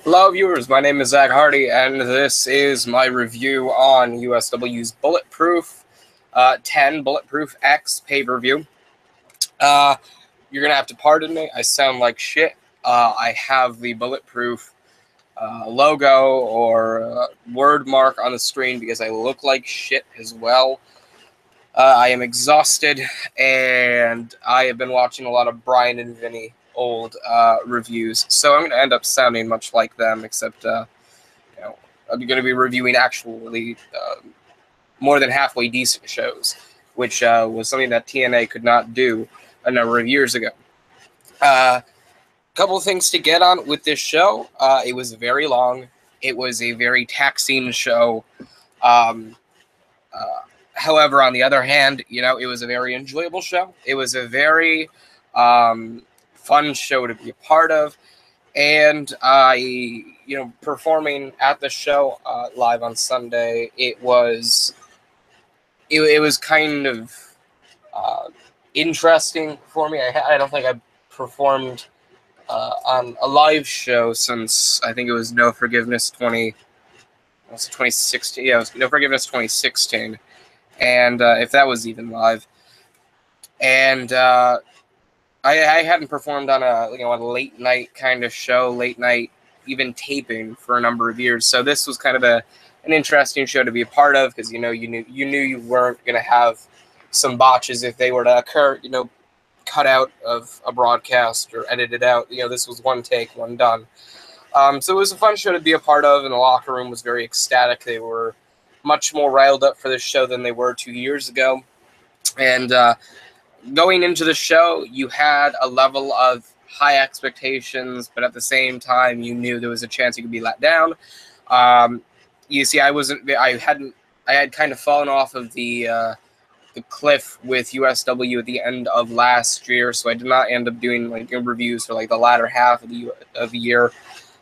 Hello viewers, my name is Zack Hardin, and this is my review on USW's Bulletproof 10 Bulletproof X pay-per-view. You're going to have to pardon me, I sound like shit. I have the Bulletproof logo or word mark on the screen because I look like shit as well. I am exhausted, and I have been watching a lot of Brian and Vinny old reviews, so I'm going to end up sounding much like them, except I'm going to be reviewing actually more than halfway decent shows, which was something that TNA could not do a number of years ago. Couple of things to get on with this show. It was very long. It was a very taxing show. However, on the other hand, it was a very enjoyable show. It was a very fun show to be a part of. And performing at the show live on Sunday, it was kind of interesting for me. I don't think I performed on a live show since I think it was No Forgiveness 2016. Yeah, it was No Forgiveness 2016. And if that was even live, and I hadn't performed on a late night kind of show, late night even taping for a number of years. So this was kind of an interesting show to be a part of because you knew you weren't going to have some botches if they were to occur. Cut out of a broadcast or edited out. This was one take, one done. So it was a fun show to be a part of, and the locker room was very ecstatic. They were much more riled up for this show than they were 2 years ago. And going into the show, you had a level of high expectations, but at the same time, you knew there was a chance you could be let down. You see, I had kind of fallen off of the cliff with USW at the end of last year, so I did not end up doing reviews for the latter half of the year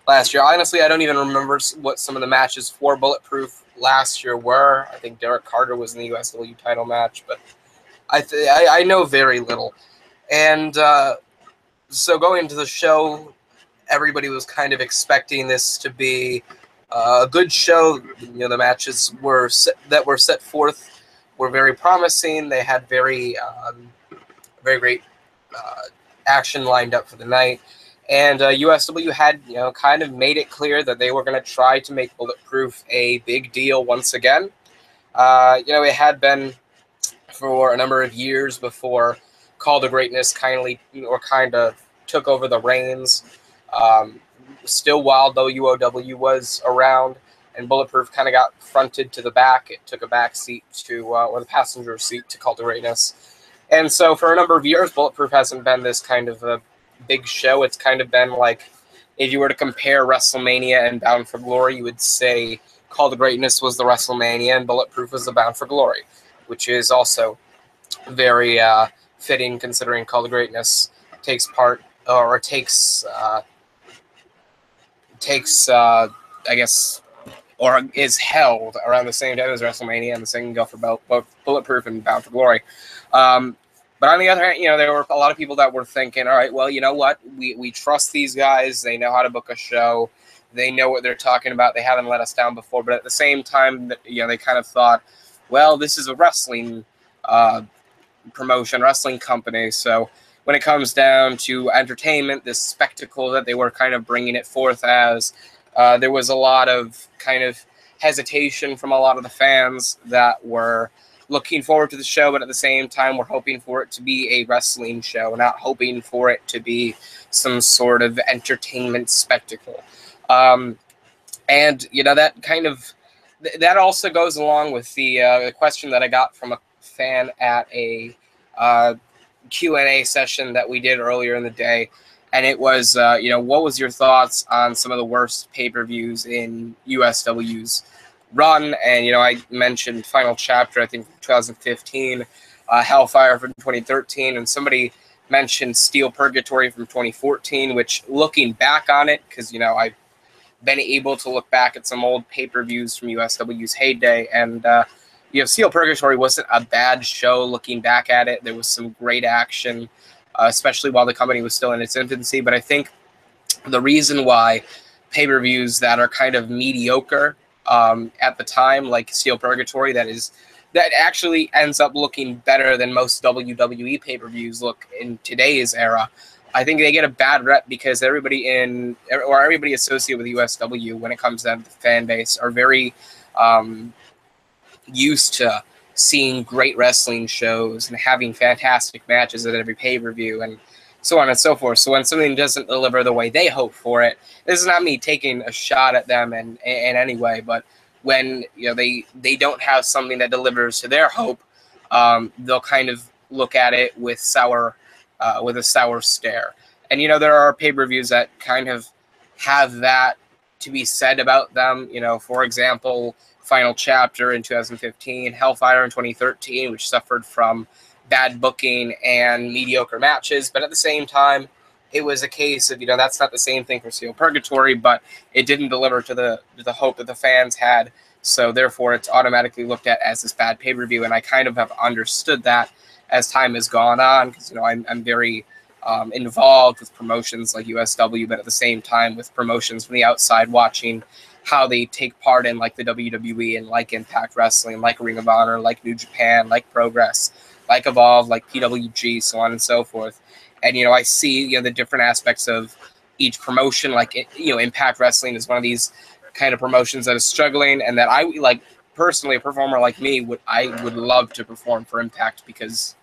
last year. Honestly, I don't even remember what some of the matches for Bulletproof last year were. I think Derek Carter was in the USW title match, but I know very little. And so going into the show, everybody was kind of expecting this to be a good show. The matches that were set forth were very promising. They had very great action lined up for the night. And USW had, kind of made it clear that they were going to try to make Bulletproof a big deal once again. It had been for a number of years before Call to Greatness kind of took over the reins. Still, while though UOW was around, and Bulletproof kind of got fronted to the back, it took a back seat to, or the passenger seat to Call to Greatness. And so for a number of years, Bulletproof hasn't been this kind of a big show. It's kind of been like, if you were to compare WrestleMania and Bound for Glory, you would say Call to Greatness was the WrestleMania and Bulletproof was the Bound for Glory, which is also very fitting considering Call to Greatness takes is held around the same time as WrestleMania, and the same can go for both Bulletproof and Bound for Glory. But on the other hand, there were a lot of people that were thinking, all right, well, you know what? We trust these guys. They know how to book a show. They know what they're talking about. They haven't let us down before. But at the same time, they kind of thought, well, this is a wrestling promotion, wrestling company. So when it comes down to entertainment, this spectacle that they were kind of bringing it forth as, there was a lot of kind of hesitation from a lot of the fans that were looking forward to the show, but at the same time, we're hoping for it to be a wrestling show, not hoping for it to be some sort of entertainment spectacle. And that also goes along with the question that I got from a fan at a Q&A session that we did earlier in the day. And it was, what was your thoughts on some of the worst pay-per-views in USW's run? And, I mentioned Final Chapter, I think, from 2015, Hellfire from 2013, and somebody mentioned Steel Purgatory from 2014, which, looking back on it, because, I've been able to look back at some old pay-per-views from USW's heyday, and, Steel Purgatory wasn't a bad show looking back at it. There was some great action, especially while the company was still in its infancy. But I think the reason why pay-per-views that are kind of mediocre at the time, like Steel Purgatory, that actually ends up looking better than most WWE pay-per-views look in today's era. I think they get a bad rep because everybody associated with USW, when it comes down to the fan base, are very used to seeing great wrestling shows and having fantastic matches at every pay-per-view and so on and so forth. So when something doesn't deliver the way they hope for it, this is not me taking a shot at them in any way, but when they don't have something that delivers to their hope, they'll kind of look at it with a sour stare. And there are pay-per-views that kind of have that to be said about them. For example, Final Chapter in 2015, Hellfire in 2013, which suffered from bad booking and mediocre matches, but at the same time, it was a case of that's not the same thing for Steel Purgatory, but it didn't deliver to the hope that the fans had, so therefore it's automatically looked at as this bad pay-per-view. And I kind of have understood that as time has gone on, because I'm very involved with promotions like USW, but at the same time with promotions from the outside, watching how they take part in like the WWE and like Impact Wrestling, like Ring of Honor, like New Japan, like Progress, like Evolve, like PWG, so on and so forth. And I see the different aspects of each promotion. Like Impact Wrestling is one of these kind of promotions that is struggling, and that I like personally, a performer like me would love to perform for Impact, because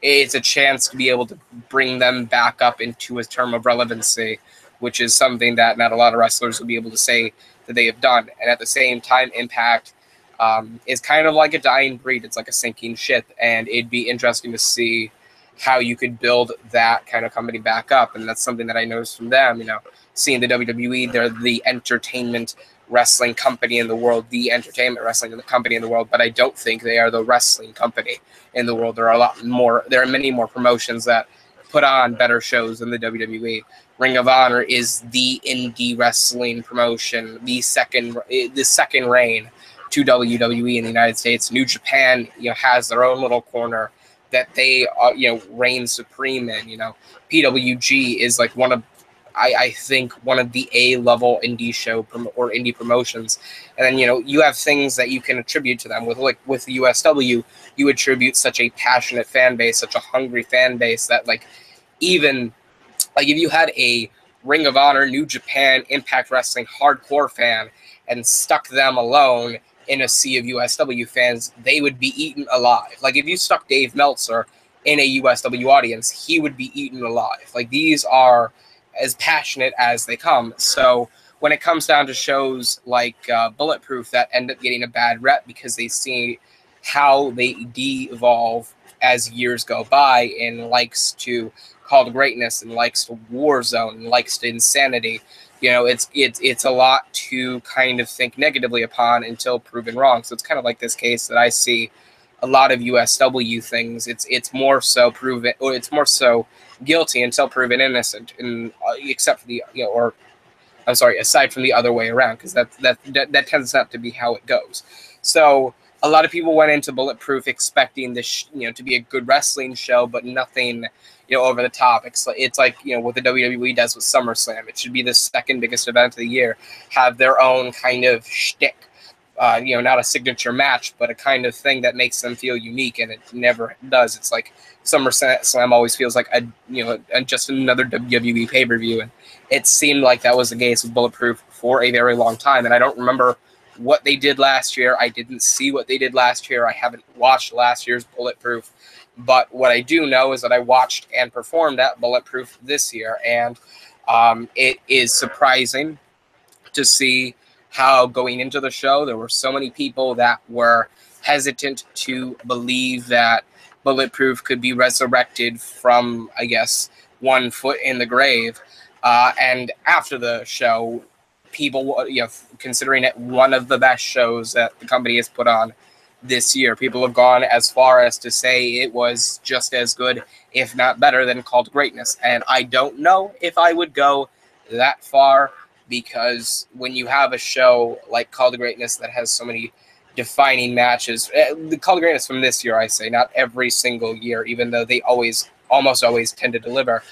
it's a chance to be able to bring them back up into a term of relevancy, which is something that not a lot of wrestlers will be able to say that they have done. And at the same time, Impact is kind of like a dying breed. It's like a sinking ship, and it'd be interesting to see how you could build that kind of company back up. And that's something that I noticed from them. Seeing the WWE, they're the entertainment wrestling company in the world, the entertainment wrestling company in the world, but I don't think they are the wrestling company in the world. There are many more promotions that put on better shows than the WWE. Ring of Honor is the indie wrestling promotion, the second reign to WWE in the United States. New Japan, has their own little corner that they reign supreme in. PWG is like I think one of the A-level indie show or indie promotions. And then you have things that you can attribute to them with the USW. You attribute such a passionate fan base, such a hungry fan base, that even if you had a Ring of Honor, New Japan, Impact Wrestling hardcore fan and stuck them alone in a sea of USW fans, they would be eaten alive. Like if you stuck Dave Meltzer in a USW audience, he would be eaten alive. Like these are as passionate as they come. So when it comes down to shows like Bulletproof that end up getting a bad rep because they see how they de-evolve as years go by, and likes to Call to Greatness and likes to Warzone and likes to Insanity, it's a lot to kind of think negatively upon until proven wrong. So it's kind of like this case that I see a lot of USW things. It's more so proven, or it's more so guilty until proven innocent, and except for aside from the other way around, because that tends not to be how it goes. So a lot of people went into Bulletproof expecting this, to be a good wrestling show, but nothing, over the top. It's like what the WWE does with SummerSlam. It should be the second biggest event of the year, have their own kind of shtick. Not a signature match, but a kind of thing that makes them feel unique, and it never does. It's like SummerSlam always feels like just another WWE pay-per-view, and it seemed like that was the case with Bulletproof for a very long time. And I don't remember what they did last year. I didn't see what they did last year. I haven't watched last year's Bulletproof, but what I do know is that I watched and performed at Bulletproof this year, and it is surprising to see how going into the show there were so many people that were hesitant to believe that Bulletproof could be resurrected from, I guess, one foot in the grave. And after the show, people, considering it one of the best shows that the company has put on this year, people have gone as far as to say it was just as good, if not better, than Call to Greatness. And I don't know if I would go that far, because when you have a show like Call to Greatness that has so many defining matches, the Call to Greatness from this year, I say, not every single year, even though they almost always tend to deliver.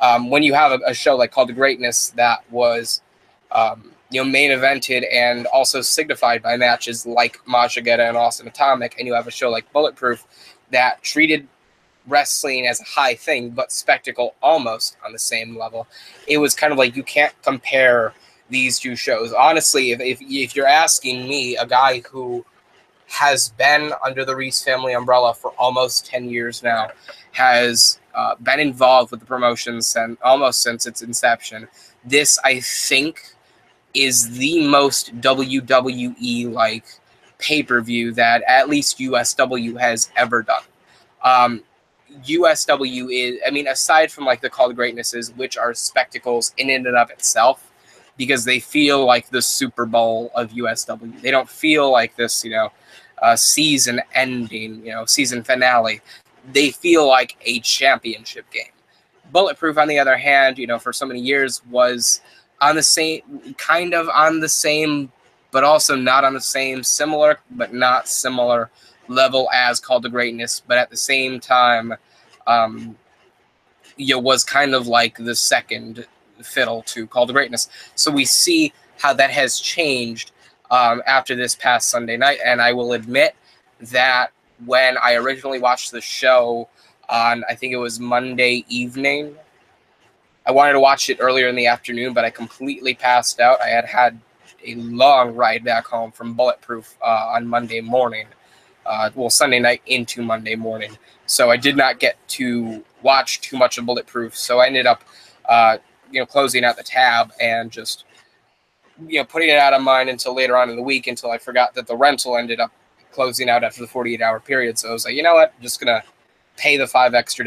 When you have a show like Call to Greatness that was main evented and also signified by matches like Mashigeta and Austin Atomic, and you have a show like Bulletproof that treated wrestling as a high thing, but spectacle almost on the same level. It was kind of like you can't compare these two shows. Honestly, if you're asking me, a guy who has been under the Reese family umbrella for almost 10 years now, has been involved with the promotions and almost since its inception, this, I think, is the most WWE-like pay-per-view that at least USW has ever done. USW is, I mean, aside from like the Call to Greatnesses, which are spectacles in and of itself, because they feel like the Super Bowl of USW. They don't feel like this, season ending, season finale. They feel like a championship game. Bulletproof, on the other hand, for so many years was on the same, kind of on the same, but also not on the same, similar, but not similar level as Call to Greatness, but at the same time, was kind of like the second fiddle to Call to Greatness. So we see how that has changed after this past Sunday night, and I will admit that when I originally watched the show on, I think it was Monday evening, I wanted to watch it earlier in the afternoon, but I completely passed out. I had a long ride back home from Bulletproof on Monday morning. Sunday night into Monday morning. So I did not get to watch too much of Bulletproof. So I ended up, closing out the tab and just, putting it out of mind until later on in the week, until I forgot that the rental ended up closing out after the 48-hour period. So I was like, you know what, I'm just going to pay the $5 extra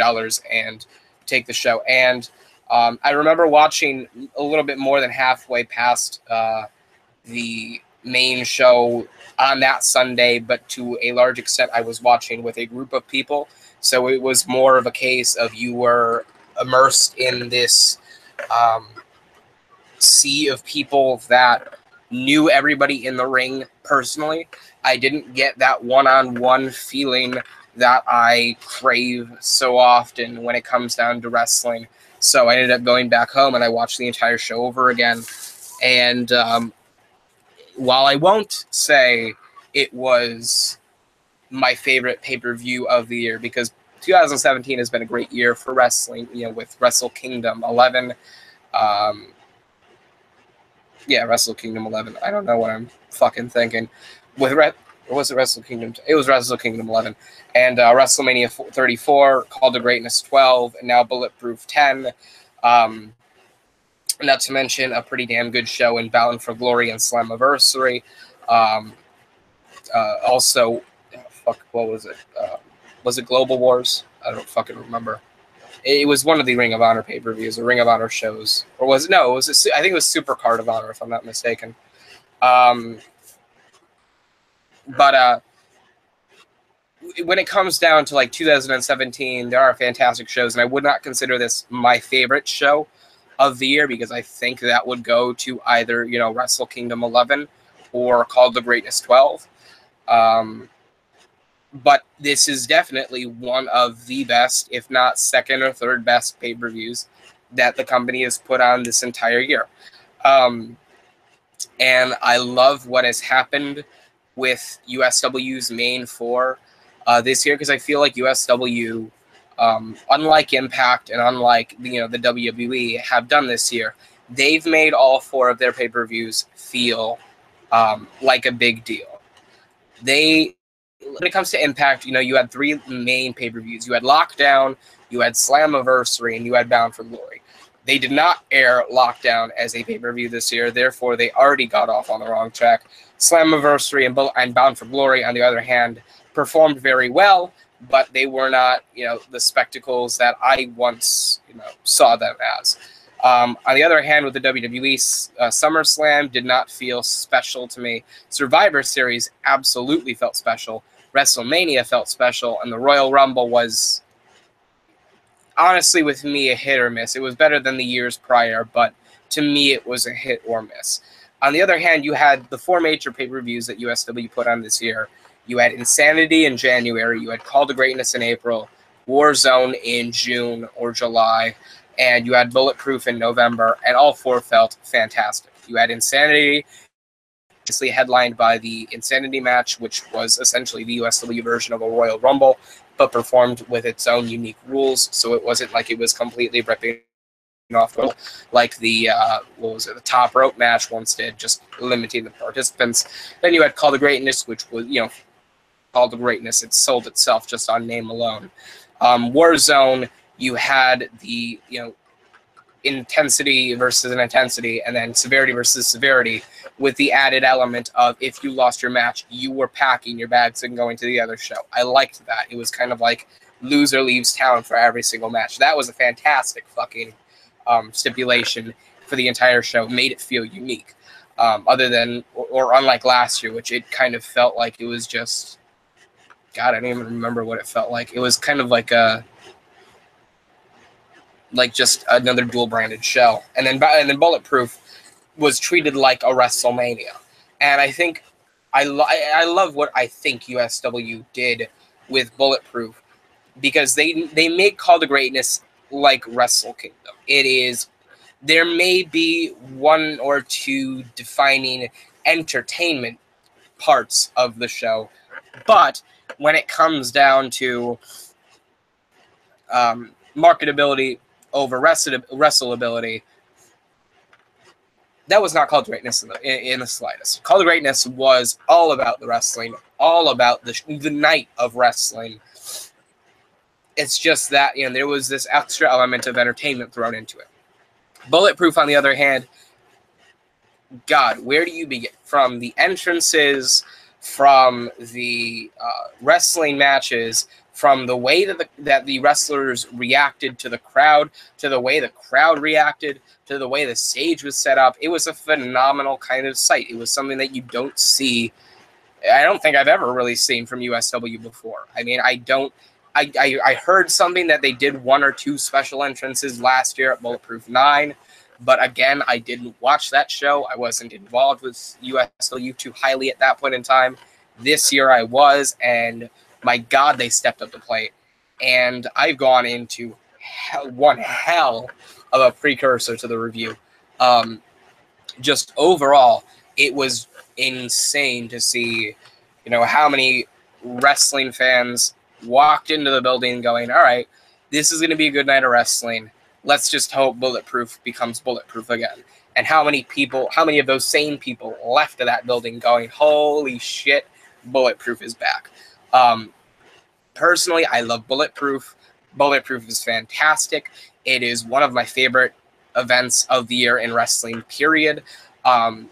and take the show. And I remember watching a little bit more than halfway past the main show on that Sunday, but to a large extent I was watching with a group of people, so it was more of a case of you were immersed in this sea of people that knew everybody in the ring personally. I didn't get that one-on-one feeling that I crave so often when it comes down to wrestling, so I ended up going back home and I watched the entire show over again. And while I won't say it was my favorite pay-per-view of the year, because 2017 has been a great year for wrestling, with Wrestle Kingdom 11. Wrestle Kingdom 11. I don't know what I'm fucking thinking. Or was it Wrestle Kingdom? It was Wrestle Kingdom 11. And WrestleMania 34, Call to Greatness 12, and now Bulletproof 10. Not to mention a pretty damn good show in Bound for Glory and Slammiversary. Also, what was it? Was it Global Wars? I don't fucking remember. It was one of the Ring of Honor pay-per-views, or Ring of Honor shows. Or was it? No, I think it was Super Card of Honor, if I'm not mistaken. But when it comes down to like 2017, there are fantastic shows, and I would not consider this my favorite show of the year, because I think that would go to either, Wrestle Kingdom 11 or Call to Greatness 12. But this is definitely one of the best, if not second or third best pay-per-views that the company has put on this entire year. And I love what has happened with USW's main four this year, because I feel like USW, unlike Impact and unlike the WWE have done this year, they've made all four of their pay-per-views feel like a big deal. When it comes to Impact, you had three main pay-per-views. You had Lockdown, you had Slammiversary, and you had Bound for Glory. They did not air Lockdown as a pay-per-view this year, therefore they already got off on the wrong track. Slammiversary and Bound for Glory, on the other hand, performed very well, but they were not, the spectacles that I once, saw them as. On the other hand, with the WWE, SummerSlam did not feel special to me. Survivor Series absolutely felt special. WrestleMania felt special, and the Royal Rumble was, honestly, with me, a hit or miss. It was better than the years prior, but to me, it was a hit or miss. On the other hand, you had the four major pay-per-views that USW put on this year. You had Insanity in January, you had Call to Greatness in April, Warzone in June or July, and you had Bulletproof in November, and all four felt fantastic. You had Insanity, obviously headlined by the Insanity match, which was essentially the USW version of a Royal Rumble, but performed with its own unique rules, so it wasn't like it was completely ripping off like the the top rope match once did, just limiting the participants. Then you had Call to Greatness, which was, Call to Greatness. It sold itself just on name alone. Warzone, you had the intensity versus an intensity, and then severity versus severity, with the added element of if you lost your match, you were packing your bags and going to the other show. I liked that. It was kind of like loser leaves town for every single match. That was a fantastic fucking stipulation for the entire show. Made it feel unique. Other than, or unlike last year, which it kind of felt like it was just, God, I don't even remember what it felt like. It was kind of like just another dual branded show. And then Bulletproof was treated like a WrestleMania. And I think I love what I think USW did with Bulletproof, because they make Call to Greatness like Wrestle Kingdom. There may be one or two defining entertainment parts of the show, but when it comes down to marketability over wrestleability, that was not Call to Greatness in the slightest. Call to Greatness was all about the wrestling, all about the night of wrestling. It's just that there was this extra element of entertainment thrown into it. Bulletproof, on the other hand, God, where do you begin? From the entrances, from the wrestling matches, from the way that the wrestlers reacted to the crowd, to the way the crowd reacted, to the way the stage was set up. It was a phenomenal kind of sight. It was something that you don't see. I don't think I've ever really seen from USW before. I mean, I heard something that they did one or two special entrances last year at Bulletproof 9, but again, I didn't watch that show. I wasn't involved with USW too highly at that point in time. This year I was, and my God, they stepped up the plate. And I've gone into one hell of a precursor to the review. Just overall, it was insane to see, how many wrestling fans walked into the building going, all right, this is going to be a good night of wrestling. Let's just hope Bulletproof becomes Bulletproof again. And how many of those same people left of that building going, holy shit, Bulletproof is back. Personally, I love Bulletproof. Bulletproof is fantastic. It is one of my favorite events of the year in wrestling, period. And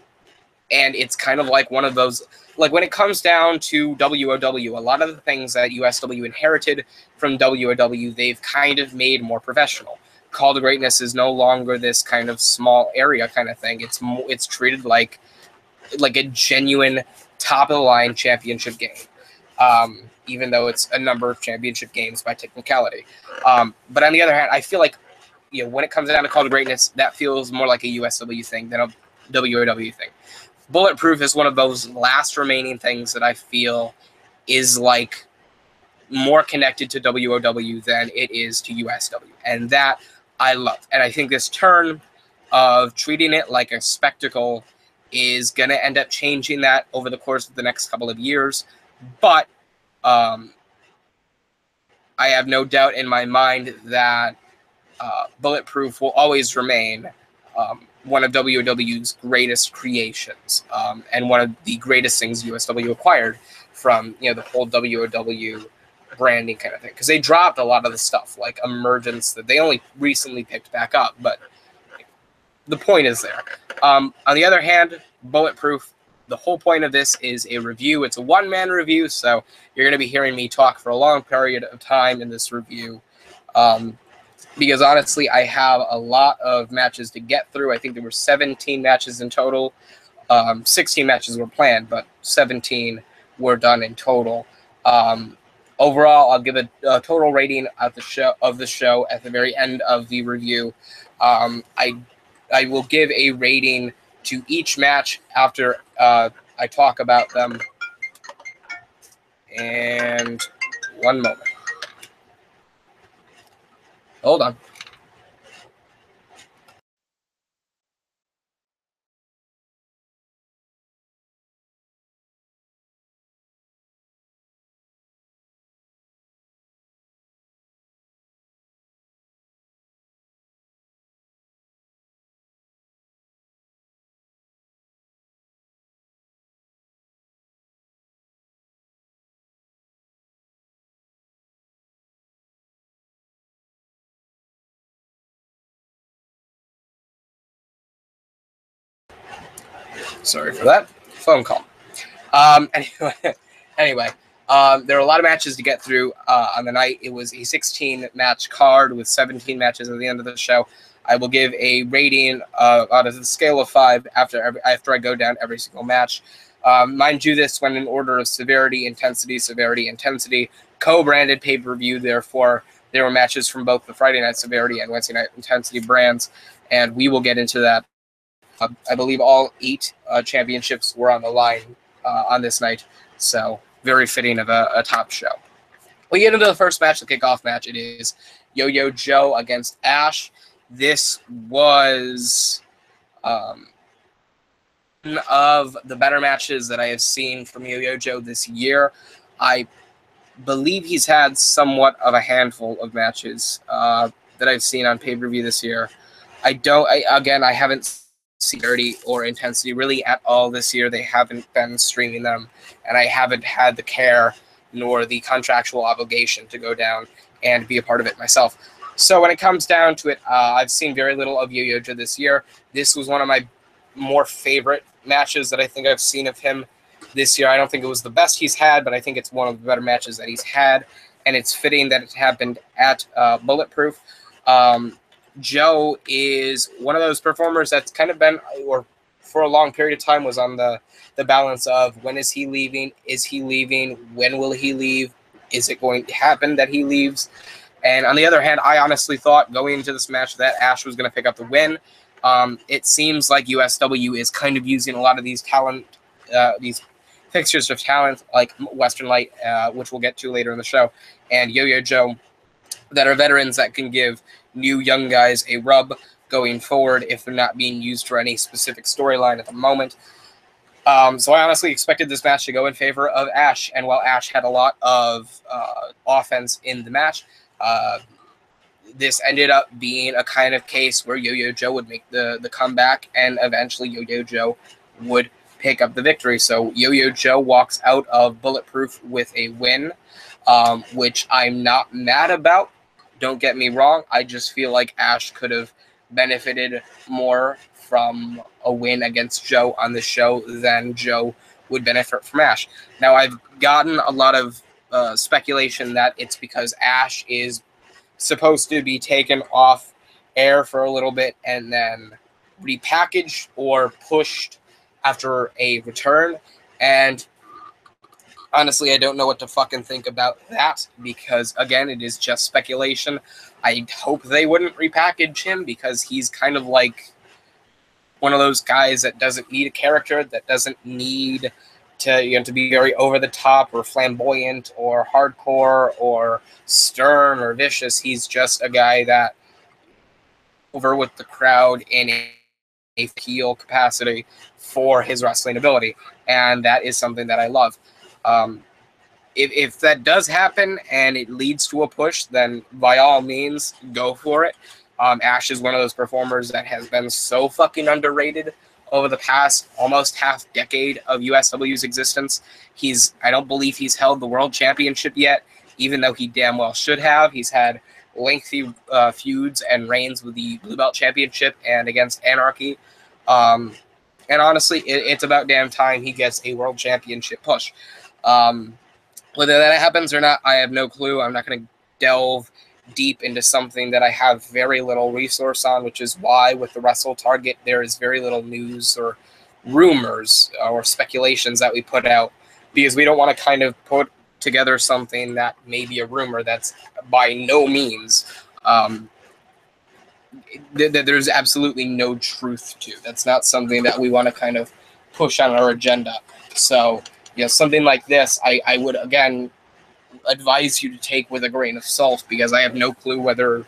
it's kind of like one of those, like when it comes down to WOW, a lot of the things that USW inherited from WOW, they've kind of made more professional. Call to Greatness is no longer this kind of small area kind of thing. It's treated like a genuine top of the line championship game. Even though it's a number of championship games by technicality. But on the other hand, I feel like, when it comes down to Call to Greatness, that feels more like a USW thing than a WOW thing. Bulletproof is one of those last remaining things that I feel is like more connected to WOW than it is to USW. And that I love. And I think this turn of treating it like a spectacle is going to end up changing that over the course of the next couple of years. But I have no doubt in my mind that Bulletproof will always remain one of WOW's greatest creations, and one of the greatest things USW acquired from the whole WOW branding kind of thing. Because they dropped a lot of the stuff like Emergence that they only recently picked back up, but the point is there. On the other hand, Bulletproof, the whole point of this is a review. It's a one-man review, so you're going to be hearing me talk for a long period of time in this review. Because honestly, I have a lot of matches to get through. I think there were 17 matches in total. 16 matches were planned, but 17 were done in total. Overall, I'll give a total rating of the show at the very end of the review. I will give a rating to each match after I talk about them. And one moment. Hold on. Sorry for that phone call. Anyway, there are a lot of matches to get through on the night. It was a 16-match card with 17 matches at the end of the show. I will give a rating out of the scale of 5 after I go down every single match. Mind you, this went in order of severity, intensity, co-branded pay-per-view. Therefore, there were matches from both the Friday Night Severity and Wednesday Night Intensity brands, and we will get into that. I believe all 8 championships were on the line on this night, so very fitting of a top show. We get into the first match, the kickoff match. It is Yoyo Joe against Ash. This was one of the better matches that I have seen from Yoyo Joe this year. I believe he's had somewhat of a handful of matches that I've seen on pay-per-view this year. I haven't severity or intensity really at all this year. They haven't been streaming them, and I haven't had the care nor the contractual obligation to go down and be a part of it myself. So when it comes down to it, I've seen very little of Yoyo Joe this year. This was one of my more favorite matches that I think I've seen of him this year. I don't think it was the best he's had, but I think it's one of the better matches that he's had, and it's fitting that it happened at Bulletproof. Joe is one of those performers that's kind of been, or for a long period of time, was on the balance of when is he leaving? Is he leaving? When will he leave? Is it going to happen that he leaves? And on the other hand, I honestly thought going into this match that Ash was going to pick up the win. It seems like USW is kind of using a lot of these these fixtures of talent, like Western Light, which we'll get to later in the show, and Yoyo Joe, that are veterans that can give new young guys a rub going forward if they're not being used for any specific storyline at the moment. So I honestly expected this match to go in favor of Ash, and while Ash had a lot of offense in the match, this ended up being a kind of case where Yoyo Joe would make the comeback, and eventually Yoyo Joe would pick up the victory. So Yoyo Joe walks out of Bulletproof with a win, which I'm not mad about. Don't get me wrong. I just feel like Ash could have benefited more from a win against Joe on the show than Joe would benefit from Ash. Now, I've gotten a lot of speculation that it's because Ash is supposed to be taken off air for a little bit and then repackaged or pushed after a return. And honestly, I don't know what to fucking think about that because, again, it is just speculation. I hope they wouldn't repackage him because he's kind of like one of those guys that doesn't need a character, that doesn't need to be very over the top or flamboyant or hardcore or stern or vicious. He's just a guy that over with the crowd in a heel capacity for his wrestling ability, and that is something that I love. If that does happen and it leads to a push, then by all means, go for it. Ash is one of those performers that has been so fucking underrated over the past almost half decade of USW's existence. I don't believe he's held the world championship yet, even though he damn well should have. He's had lengthy feuds and reigns with the Blue Belt Championship and against Anarchy. And honestly, it's about damn time he gets a world championship push. Whether that happens or not, I have no clue. I'm not going to delve deep into something that I have very little resource on, which is why with the Wrestle Target, there is very little news or rumors or speculations that we put out, because we don't want to kind of put together something that may be a rumor that's by no means that there's absolutely no truth to. That's not something that we want to kind of push on our agenda. So, something like this, I would, again, advise you to take with a grain of salt, because I have no clue whether,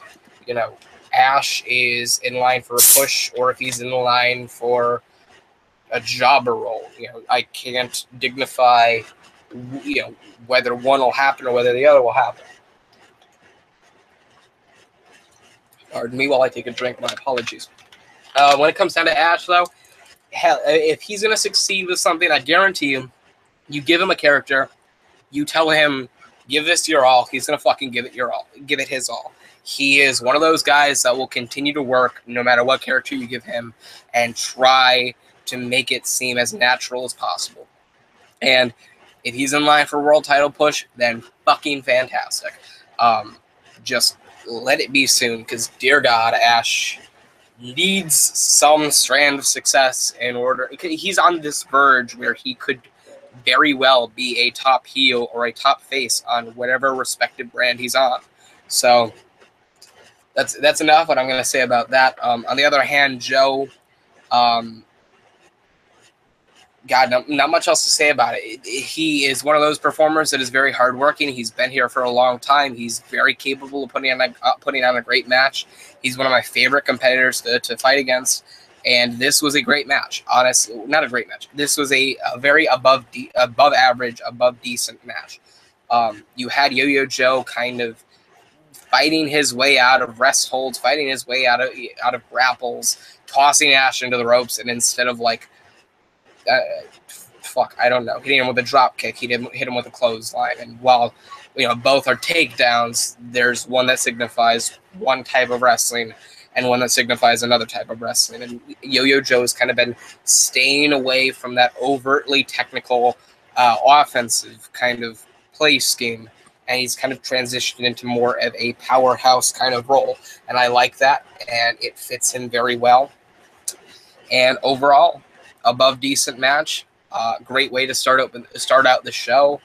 Ash is in line for a push or if he's in line for a jobber role. I can't dignify, whether one will happen or whether the other will happen. Pardon me while I take a drink. My apologies. When it comes down to Ash, though, hell, if he's going to succeed with something, I guarantee you give him a character, you tell him, give this your all, he's going to fucking give it your all. Give it his all. He is one of those guys that will continue to work no matter what character you give him and try to make it seem as natural as possible. And if he's in line for a world title push, then fucking fantastic. Just let it be soon, because dear God, Ash needs some strand of success in order. He's on this verge where he could very well be a top heel or a top face on whatever respective brand he's on. So that's enough what I'm going to say about that. On the other hand, Joe, God, not much else to say about it. He is one of those performers that is very hardworking. He's been here for a long time. He's very capable of putting on a great match. He's one of my favorite competitors to fight against. And this was a great match. Honestly, not a great match. This was a very above average, above decent match. You had Yoyo Joe kind of fighting his way out of rest holds, fighting his way out of grapples, tossing Ash into the ropes, and instead of like, I don't know, hitting him with a drop kick, he didn't hit him with a clothesline. And while both are takedowns, there's one that signifies one type of wrestling and one that signifies another type of wrestling. And Yoyo Joe has kind of been staying away from that overtly technical, offensive kind of play scheme, and he's kind of transitioned into more of a powerhouse kind of role. And I like that, and it fits him very well. And overall, above decent match. Great way to start out the show.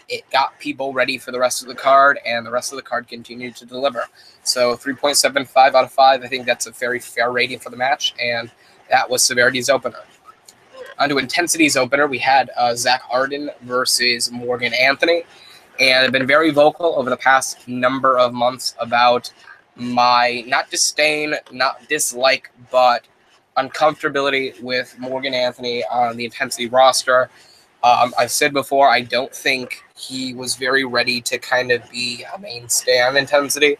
It got people ready for the rest of the card, and the rest of the card continued to deliver. So 3.75 out of 5. I think that's a very fair rating for the match, and that was Severity's opener. Onto Intensity's opener, we had Zack Hardin versus Morgan Anthony, and I've been very vocal over the past number of months about my not disdain, not dislike, but uncomfortability with Morgan Anthony on the Intensity roster. I've said before, I don't think he was very ready to kind of be a mainstay on Intensity.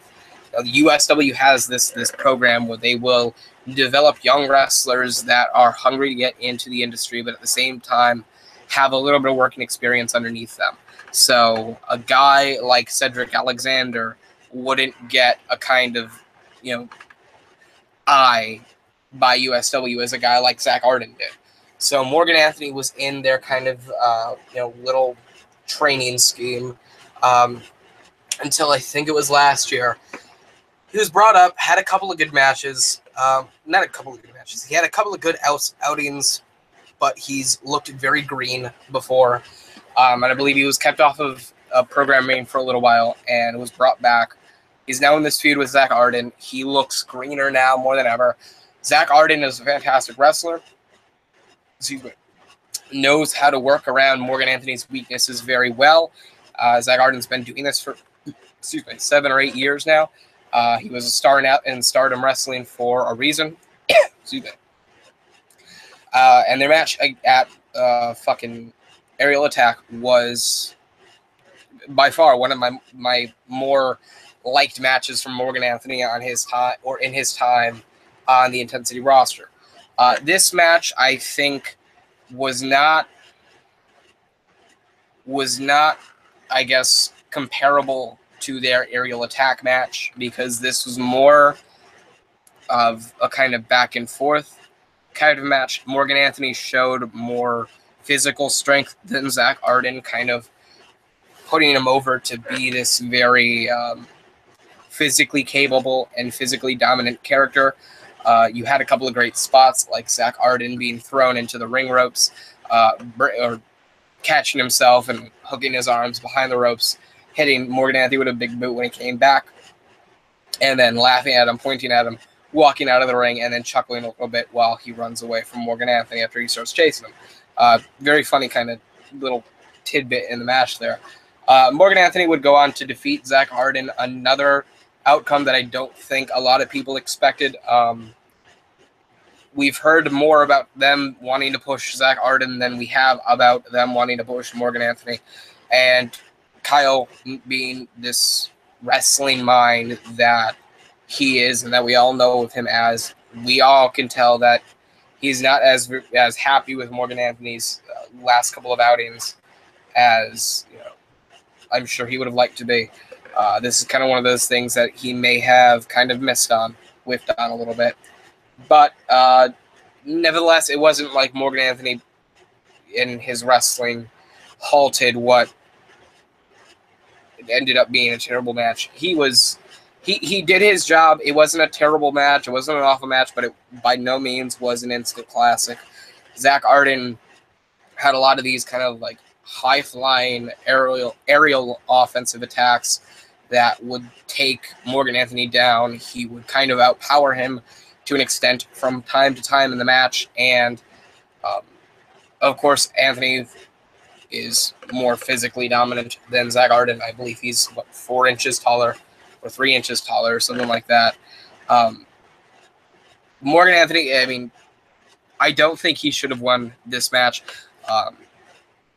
The USW has this program where they will develop young wrestlers that are hungry to get into the industry, but at the same time have a little bit of working experience underneath them. So a guy like Cedric Alexander wouldn't get a kind of, eye by USW as a guy like Zack Hardin did. So Morgan Anthony was in their kind of little training scheme until I think it was last year. He was brought up, had a couple of good matches. Not a couple of good matches. He had a couple of good outings, but he's looked very green before. And I believe he was kept off of programming for a little while and was brought back. He's now in this feud with Zack Hardin. He looks greener now more than ever. Zack Hardin is a fantastic wrestler. Knows how to work around Morgan Anthony's weaknesses very well. Zack Hardin's been doing this for 7 or 8 years now. He was a star in Stardom Wrestling for a reason. And their match at fucking Aerial Attack was by far one of my more liked matches from Morgan Anthony on his time in his time on the Intensity roster. This match, I think, was not, I guess, comparable to their Aerial Attack match, because this was more of a kind of back and forth kind of match. Morgan Anthony showed more physical strength than Zack Hardin, kind of putting him over to be this very physically capable and physically dominant character. You had a couple of great spots, like Zack Hardin being thrown into the ring ropes, or catching himself and hooking his arms behind the ropes, hitting Morgan Anthony with a big boot when he came back, and then laughing at him, pointing at him, walking out of the ring, and then chuckling a little bit while he runs away from Morgan Anthony after he starts chasing him. Very funny kind of little tidbit in the match there. Morgan Anthony would go on to defeat Zack Hardin, another outcome that I don't think a lot of people expected. We've heard more about them wanting to push Zack Hardin than we have about them wanting to push Morgan Anthony. And Kyle, being this wrestling mind that he is and that we all know of him as, we all can tell that he's not as happy with Morgan Anthony's last couple of outings as I'm sure he would have liked to be. This is kind of one of those things that he may have kind of whiffed on a little bit. But nevertheless, it wasn't like Morgan Anthony in his wrestling halted what ended up being a terrible match. He did his job. It wasn't a terrible match. It wasn't an awful match, but it by no means was an instant classic. Zack Hardin had a lot of these kind of like high-flying aerial offensive attacks that would take Morgan Anthony down. He would kind of outpower him to an extent from time to time in the match, and of course, Anthony is more physically dominant than Zack Hardin. I believe he's 4 inches taller or 3 inches taller, or something like that. Morgan Anthony, I mean, I don't think he should have won this match.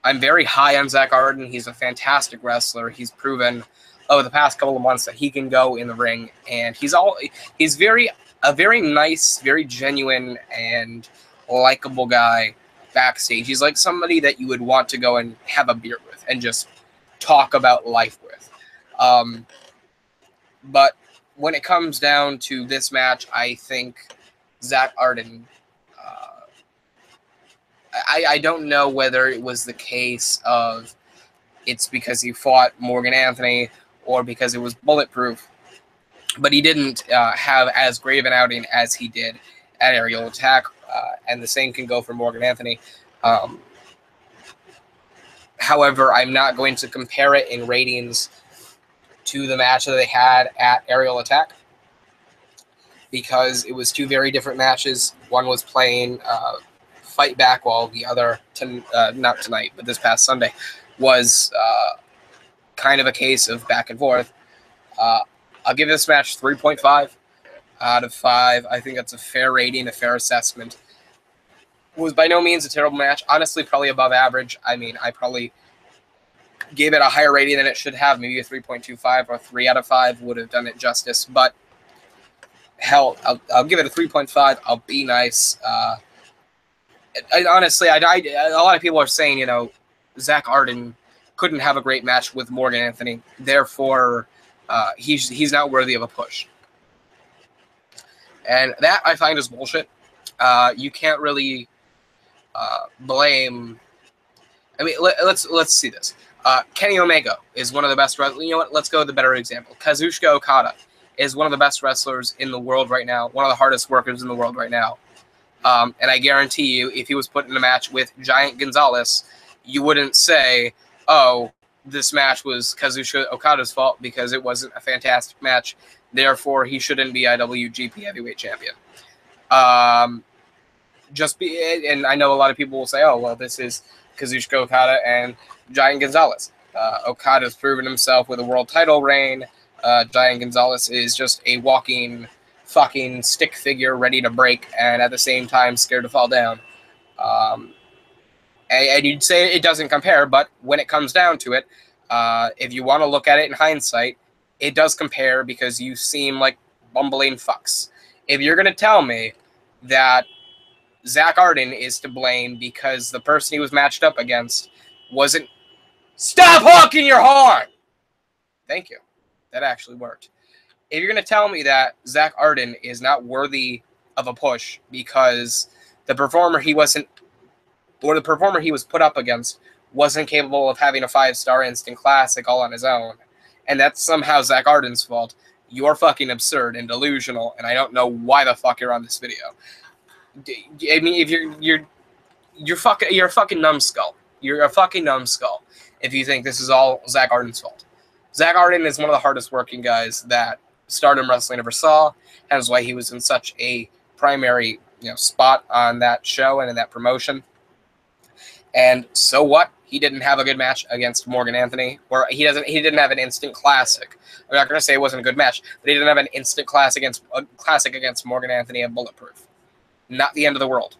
I'm very high on Zack Hardin. He's a fantastic wrestler. He's proven over the past couple of months that he can go in the ring, and he's a very nice, very genuine, and likable guy backstage. He's like somebody that you would want to go and have a beer with and just talk about life with. But when it comes down to this match, I think Zack Hardin, I don't know whether it was the case of it's because he fought Morgan Anthony or because it was bulletproof, but he didn't have as great of an outing as he did at Aerial Attack, and the same can go for Morgan Anthony. However, I'm not going to compare it in ratings to the match that they had at Aerial Attack because it was 2 very different matches. One was playing Fight Back, while the other, not tonight, but this past Sunday, was kind of a case of back and forth. I'll give this match 3.5 out of 5. I think that's a fair rating, a fair assessment. It was by no means a terrible match. Honestly, probably above average. I mean, I probably gave it a higher rating than it should have. Maybe a 3.25 or 3 out of 5 would have done it justice. But hell, I'll give it a 3.5. I'll be nice. Honestly, a lot of people are saying, Zack Hardin couldn't have a great match with Morgan Anthony. Therefore, he's not worthy of a push. And that I find is bullshit. You can't really blame. I mean, let's see this. Kenny Omega is one of the best wrestlers. You know what? Let's go with the better example. Kazuchika Okada is one of the best wrestlers in the world right now. One of the hardest workers in the world right now. And I guarantee you, if he was put in a match with Giant Gonzalez, you wouldn't say, "Oh, this match was Kazuchika Okada's fault because it wasn't a fantastic match. Therefore, he shouldn't be IWGP Heavyweight Champion." And I know a lot of people will say, "Oh, well, this is Kazuchika Okada and Giant Gonzalez." Okada's proven himself with a world title reign. Giant Gonzalez is just a walking fucking stick figure ready to break and at the same time scared to fall down. And you'd say it doesn't compare, but when it comes down to it, if you want to look at it in hindsight, it does compare because you seem like bumbling fucks. If you're going to tell me that Zack Hardin is to blame because the person he was matched up against wasn't... Stop honking your horn! Thank you. That actually worked. If you're going to tell me that Zack Hardin is not worthy of a push because the performer he was put up against wasn't capable of having a 5-star instant classic all on his own, and that's somehow Zack Hardin's fault, you're fucking absurd and delusional, and I don't know why the fuck you're on this video. I mean, if you're a fucking numbskull. You're a fucking numbskull if you think this is all Zack Hardin's fault. Zack Hardin is one of the hardest working guys that Stardom Wrestling ever saw. That's why he was in such a primary, spot on that show and in that promotion. And so what? He didn't have a good match against Morgan Anthony, or he didn't have an instant classic. I'm not going to say it wasn't a good match, but he didn't have an instant classic against Morgan Anthony at Bulletproof. Not the end of the world.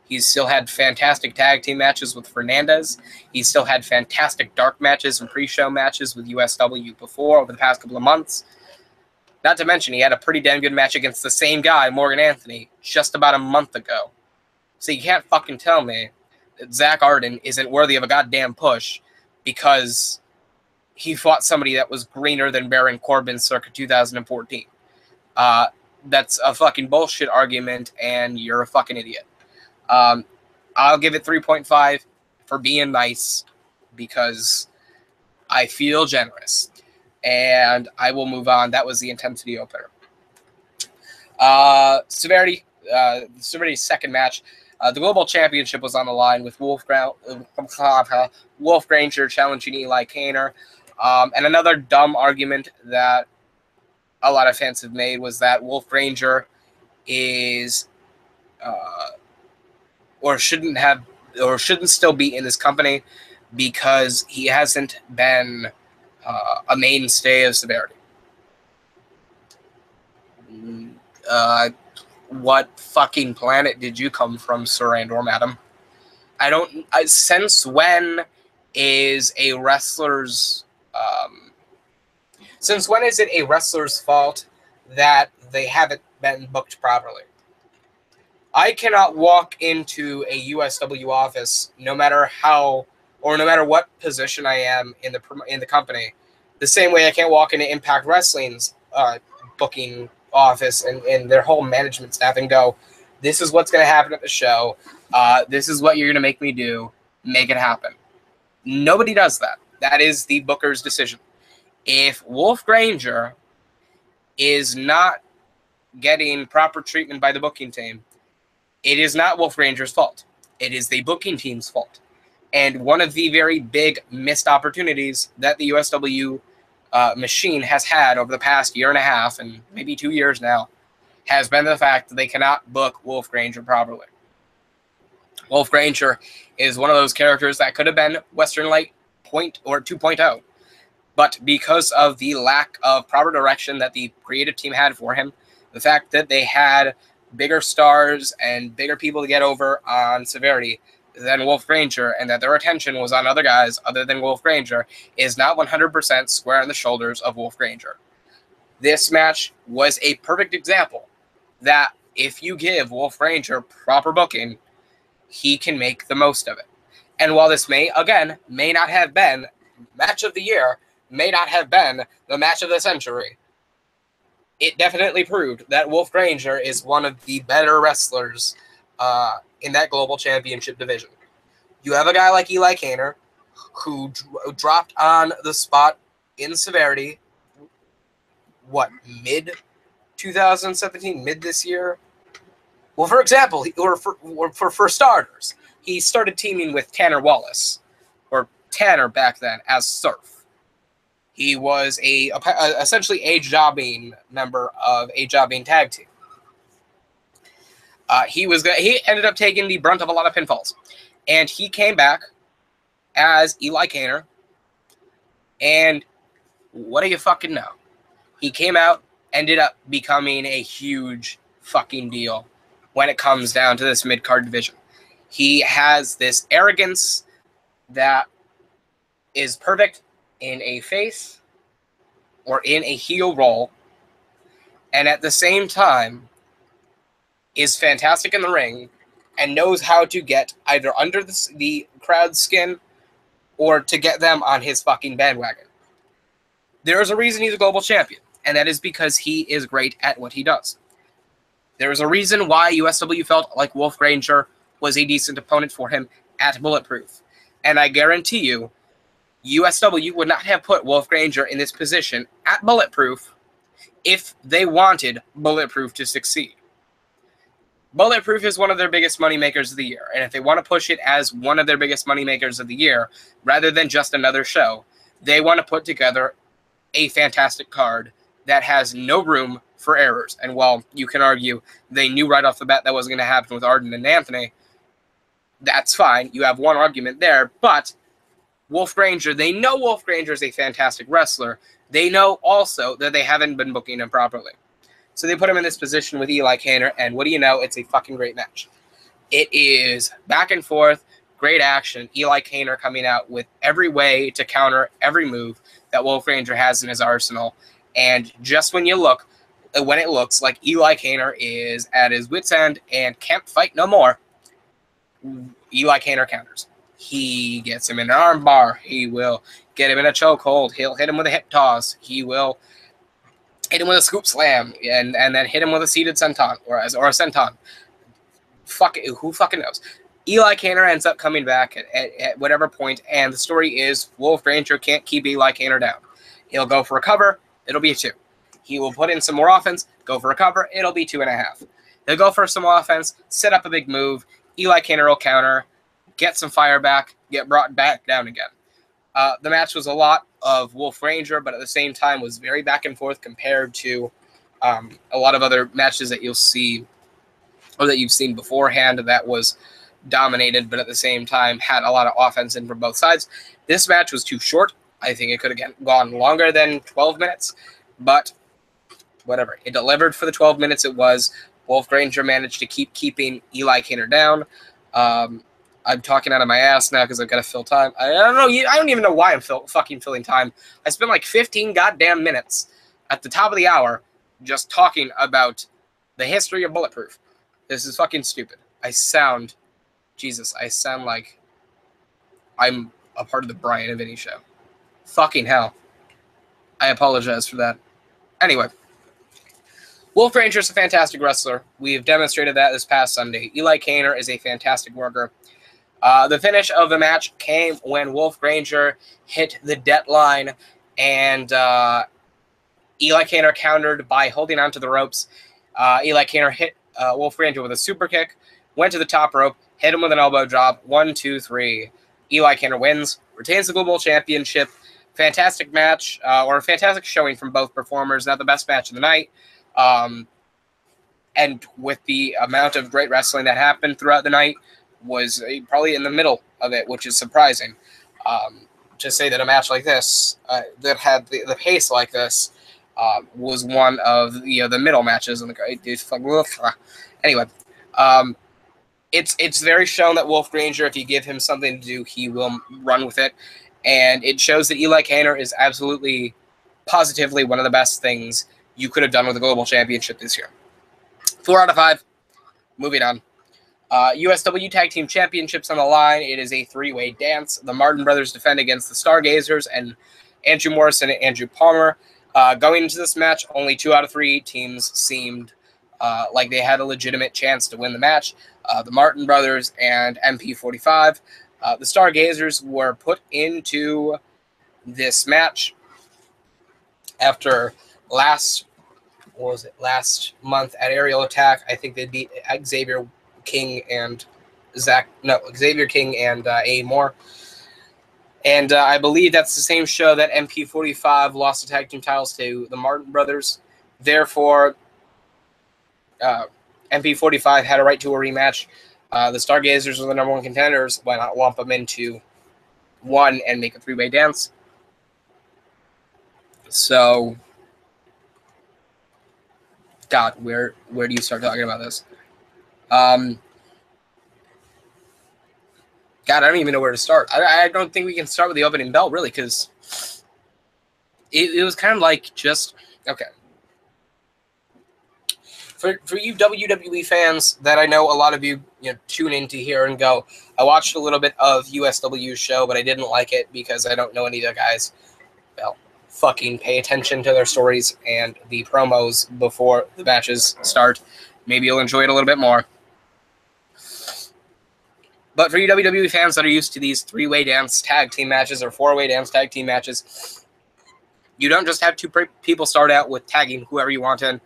He's still had fantastic tag team matches with Fernandez. He's still had fantastic dark matches and pre-show matches with USW before over the past couple of months. Not to mention, he had a pretty damn good match against the same guy, Morgan Anthony, just about a month ago. So you can't fucking tell me that Zack Hardin isn't worthy of a goddamn push because he fought somebody that was greener than Baron Corbin circa 2014. That's a fucking bullshit argument, and you're a fucking idiot. I'll give it 3.5 for being nice because I feel generous. And I will move on. That was the Intensity opener. Severity's second match. The Global Championship was on the line with Wolf Granger challenging Eli Cantor. And another dumb argument that a lot of fans have made was that Wolf Granger is or shouldn't still be in this company because he hasn't been a mainstay of Severity. What fucking planet did you come from, Sir and or Madam? Since when is a wrestler's since when is it a wrestler's fault that they haven't been booked properly? I cannot walk into a USW office, no matter what position I am in the company, the same way I can't walk into Impact Wrestling's booking office and their whole management staff and go, this is what's going to happen at the show. This is what you're going to make me do. Make it happen. Nobody does that. That is the booker's decision. If Wolf Granger is not getting proper treatment by the booking team, it is not Wolf Granger's fault. It is the booking team's fault. And one of the very big missed opportunities that the USW machine has had over the past year and a half, and maybe 2 years now, has been the fact that they cannot book Wolf Granger properly. Wolf Granger is one of those characters that could have been Western Light 2.0. But because of the lack of proper direction that the creative team had for him, the fact that they had bigger stars and bigger people to get over on Severity than Wolf Granger, and that their attention was on other guys other than Wolf Granger, is not 100% square on the shoulders of Wolf Granger. This match was a perfect example that if you give Wolf Granger proper booking, he can make the most of it. And while this may not have been match of the year, may not have been the match of the century, it definitely proved that Wolf Granger is one of the better wrestlers in that Global Championship division. You have a guy like Eli Cantor, who dropped on the spot in Severity, mid-2017, mid this year? Well, for example, for starters, he started teaming with Tanner Wallace, or Tanner back then, as Surf. He was essentially a jobbing member of a jobbing tag team. He ended up taking the brunt of a lot of pinfalls, and he came back as Eli Cantor. And what do you fucking know? He came out, ended up becoming a huge fucking deal when it comes down to this mid-card division. He has this arrogance that is perfect in a face or in a heel role, and at the same time is fantastic in the ring and knows how to get either under the crowd's skin or to get them on his fucking bandwagon. There is a reason he's a global champion, and that is because he is great at what he does. There is a reason why USW felt like Wolf Granger was a decent opponent for him at Bulletproof. And I guarantee you, USW would not have put Wolf Granger in this position at Bulletproof if they wanted Bulletproof to succeed. Bulletproof is one of their biggest moneymakers of the year, and if they want to push it as one of their biggest moneymakers of the year, rather than just another show, they want to put together a fantastic card that has no room for errors. And while you can argue they knew right off the bat that wasn't going to happen with Hardin and Anthony, that's fine. You have one argument there, but Wolf Granger, they know Wolf Granger is a fantastic wrestler. They know also that they haven't been booking him properly. So they put him in this position with Eli Cantor, and what do you know? It's a fucking great match. It is back and forth, great action. Eli Cantor coming out with every way to counter every move that Wolf Granger has in his arsenal. And just when it looks like Eli Cantor is at his wit's end and can't fight no more, Eli Cantor counters. He gets him in an arm bar. He will get him in a chokehold. He'll hit him with a hip toss. He will hit him with a scoop slam and then hit him with a seated senton or a senton. Who fucking knows? Eli Cantor ends up coming back at whatever point, and the story is Wolf Ranger can't keep Eli Cantor down. He'll go for a cover, it'll be a 2. He will put in some more offense, go for a cover, it'll be 2.5. He'll go for some offense, set up a big move, Eli Cantor will counter, get some fire back, get brought back down again. The match was a lot of Wolf Ranger, but at the same time was very back and forth compared to a lot of other matches that you'll see or that you've seen beforehand that was dominated, but at the same time had a lot of offense in from both sides. This match was too short. I think it could have gone longer than 12 minutes, but whatever. It delivered for the 12 minutes it was. Wolf Ranger managed to keeping Eli Cantor down. I'm talking out of my ass now because I've got to fill time. I don't know. I don't even know why I'm fucking filling time. I spent like 15 goddamn minutes at the top of the hour just talking about the history of Bulletproof. This is fucking stupid. I sound like I'm a part of the Brian and Vinny show. Fucking hell. I apologize for that. Anyway. Wolf Ranger is a fantastic wrestler. We've demonstrated that this past Sunday. Eli Cantor is a fantastic worker. The finish of the match came when Wolf Ranger hit the deadline, and Eli Cantor countered by holding onto the ropes. Eli Cantor hit Wolf Ranger with a super kick, went to the top rope, hit him with an elbow drop. 1, 2, 3. Eli Cantor wins, retains the Global Championship. Fantastic match, or a fantastic showing from both performers. Not the best match of the night. And with the amount of great wrestling that happened throughout the night, was probably in the middle of it, which is surprising. To say that a match like this, that had the pace like this, was one of the middle matches in the anyway. It's very shown that Wolf Ranger, if you give him something to do, he will run with it, and it shows that Eli Cantor is absolutely, positively one of the best things you could have done with the Global Championship this year. 4 out of 5. Moving on. USW Tag Team Championships on the line. It is a 3-way dance. The Martin brothers defend against the Stargazers and Andrew Morrison and Andrew Palmer. Going into this match, only 2 out of 3 teams seemed like they had a legitimate chance to win the match. The Martin brothers and MP45. The Stargazers were put into this match after last month at Aerial Attack. I think they beat Xavier King and Zack. No, Xavier King and A. Moore. And I believe that's the same show that MP45 lost the tag team titles to the Martin brothers. Therefore, MP45 had a right to a rematch. The Stargazers were the number 1 contenders. Why not lump them into one and make a 3-way dance? So, God, where do you start talking about this? God, I don't even know where to start. I don't think we can start with the opening bell, really, because it was kind of like just, okay. For you WWE fans that I know a lot of you tune into here and go, I watched a little bit of USW's show, but I didn't like it because I don't know any of the guys. Well, fucking pay attention to their stories and the promos before the matches start. Maybe you'll enjoy it a little bit more. But for you WWE fans that are used to these 3-way dance tag team matches or 4-way dance tag team matches, you don't just have 2 people start out with tagging whoever you want in.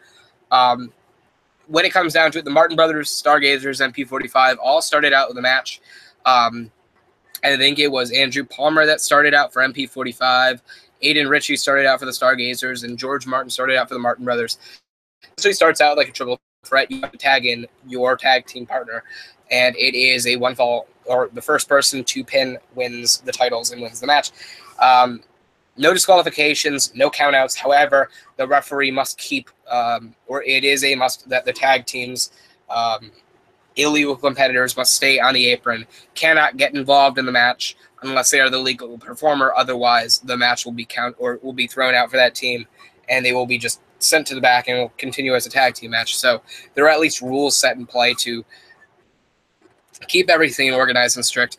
When it comes down to it, the Martin brothers, Stargazers, MP45 all started out with a match. I think it was Andrew Palmer that started out for MP45. Aiden Ritchie started out for the Stargazers, and George Martin started out for the Martin brothers. So he starts out like a triple threat. You have to tag in your tag team partner, and it is a 1-fall, or the first person to pin wins the titles and wins the match. No disqualifications, no countouts. However, the referee must keep, or it is a must that the tag teams, illegal competitors must stay on the apron, cannot get involved in the match unless they are the legal performer. Otherwise, the match will be will be thrown out for that team, and they will be just sent to the back and will continue as a tag team match. So there are at least rules set in play to keep everything organized and strict.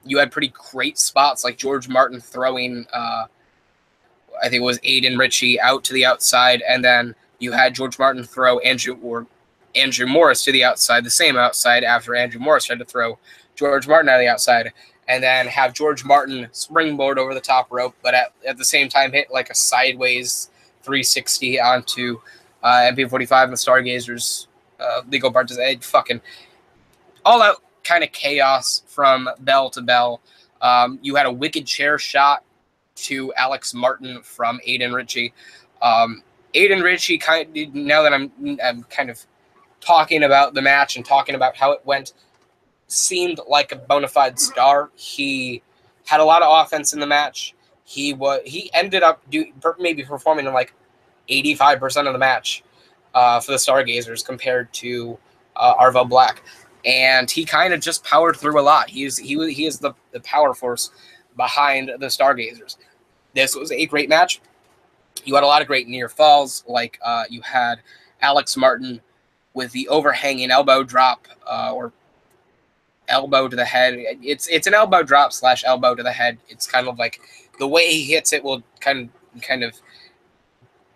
You had pretty great spots like George Martin throwing, I think it was Aiden Ritchie out to the outside, and then you had George Martin throw Andrew, or Andrew Morris to the outside, the same outside, after Andrew Morris tried to throw George Martin out of the outside, and then have George Martin springboard over the top rope, but at the same time hit like a sideways 360 onto MP45 and the Stargazers legal parts. Fucking all out kind of chaos from bell to bell. You had a wicked chair shot to Alex Martin from Aiden Ritchie. Aiden Ritchie, now that I'm kind of talking about the match and talking about how it went, seemed like a bona fide star. He had a lot of offense in the match. He ended up maybe performing in like 85% of the match for the Stargazers compared to Arvo Black, and he kind of just powered through a lot. He is the power force behind the Stargazers. This was a great match. You had a lot of great near falls, like you had Alex Martin with the overhanging elbow drop or elbow to the head. It's an elbow drop / elbow to the head. It's kind of like the way he hits it will kind of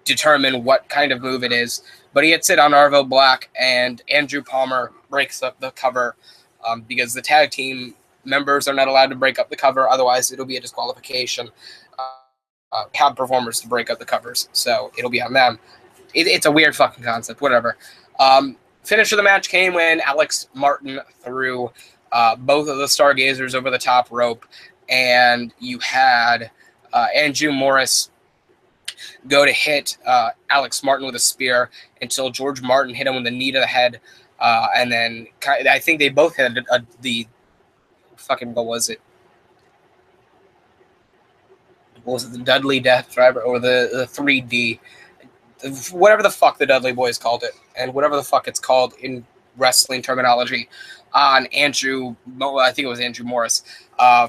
determine what kind of move it is. But he hits it on Arvo Black, and Andrew Palmer breaks up the cover because the tag team members are not allowed to break up the cover. Otherwise, it'll be a disqualification. Have performers to break up the covers, so it'll be on them. It's a weird fucking concept. Whatever. Finish of the match came when Alex Martin threw both of the Stargazers over the top rope, and you had Andrew Morris go to hit Alex Martin with a spear until George Martin hit him with a knee to the head, and then I think they both had the fucking, what was it? Was it the Dudley Death Driver or the 3D? Whatever the fuck the Dudley Boys called it, and whatever the fuck it's called in wrestling terminology, on Andrew, I think it was Andrew Morris,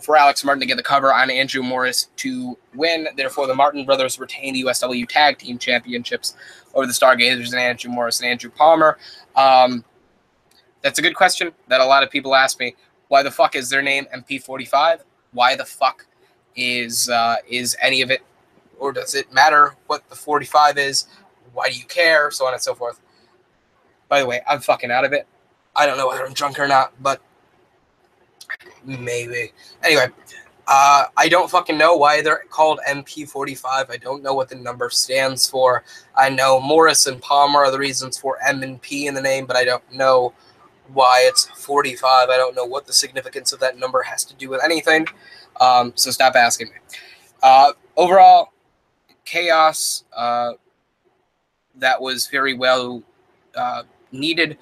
for Alex Martin to get the cover on Andrew Morris to win. Therefore, the Martin brothers retain the USW Tag Team Championships over the Stargazers and Andrew Morris and Andrew Palmer. That's a good question that a lot of people ask me. Why the fuck is their name MP45? Why the fuck is any of it, or does it matter what the 45 is? Why do you care? So on and so forth. By the way, I'm fucking out of it. I don't know whether I'm drunk or not, but maybe. Anyway, I don't fucking know why they're called MP45. I don't know what the number stands for. I know Morris and Palmer are the reasons for M and P in the name, but I don't know why it's 45. I don't know what the significance of that number has to do with anything. So stop asking me. Overall, chaos that was very well needed,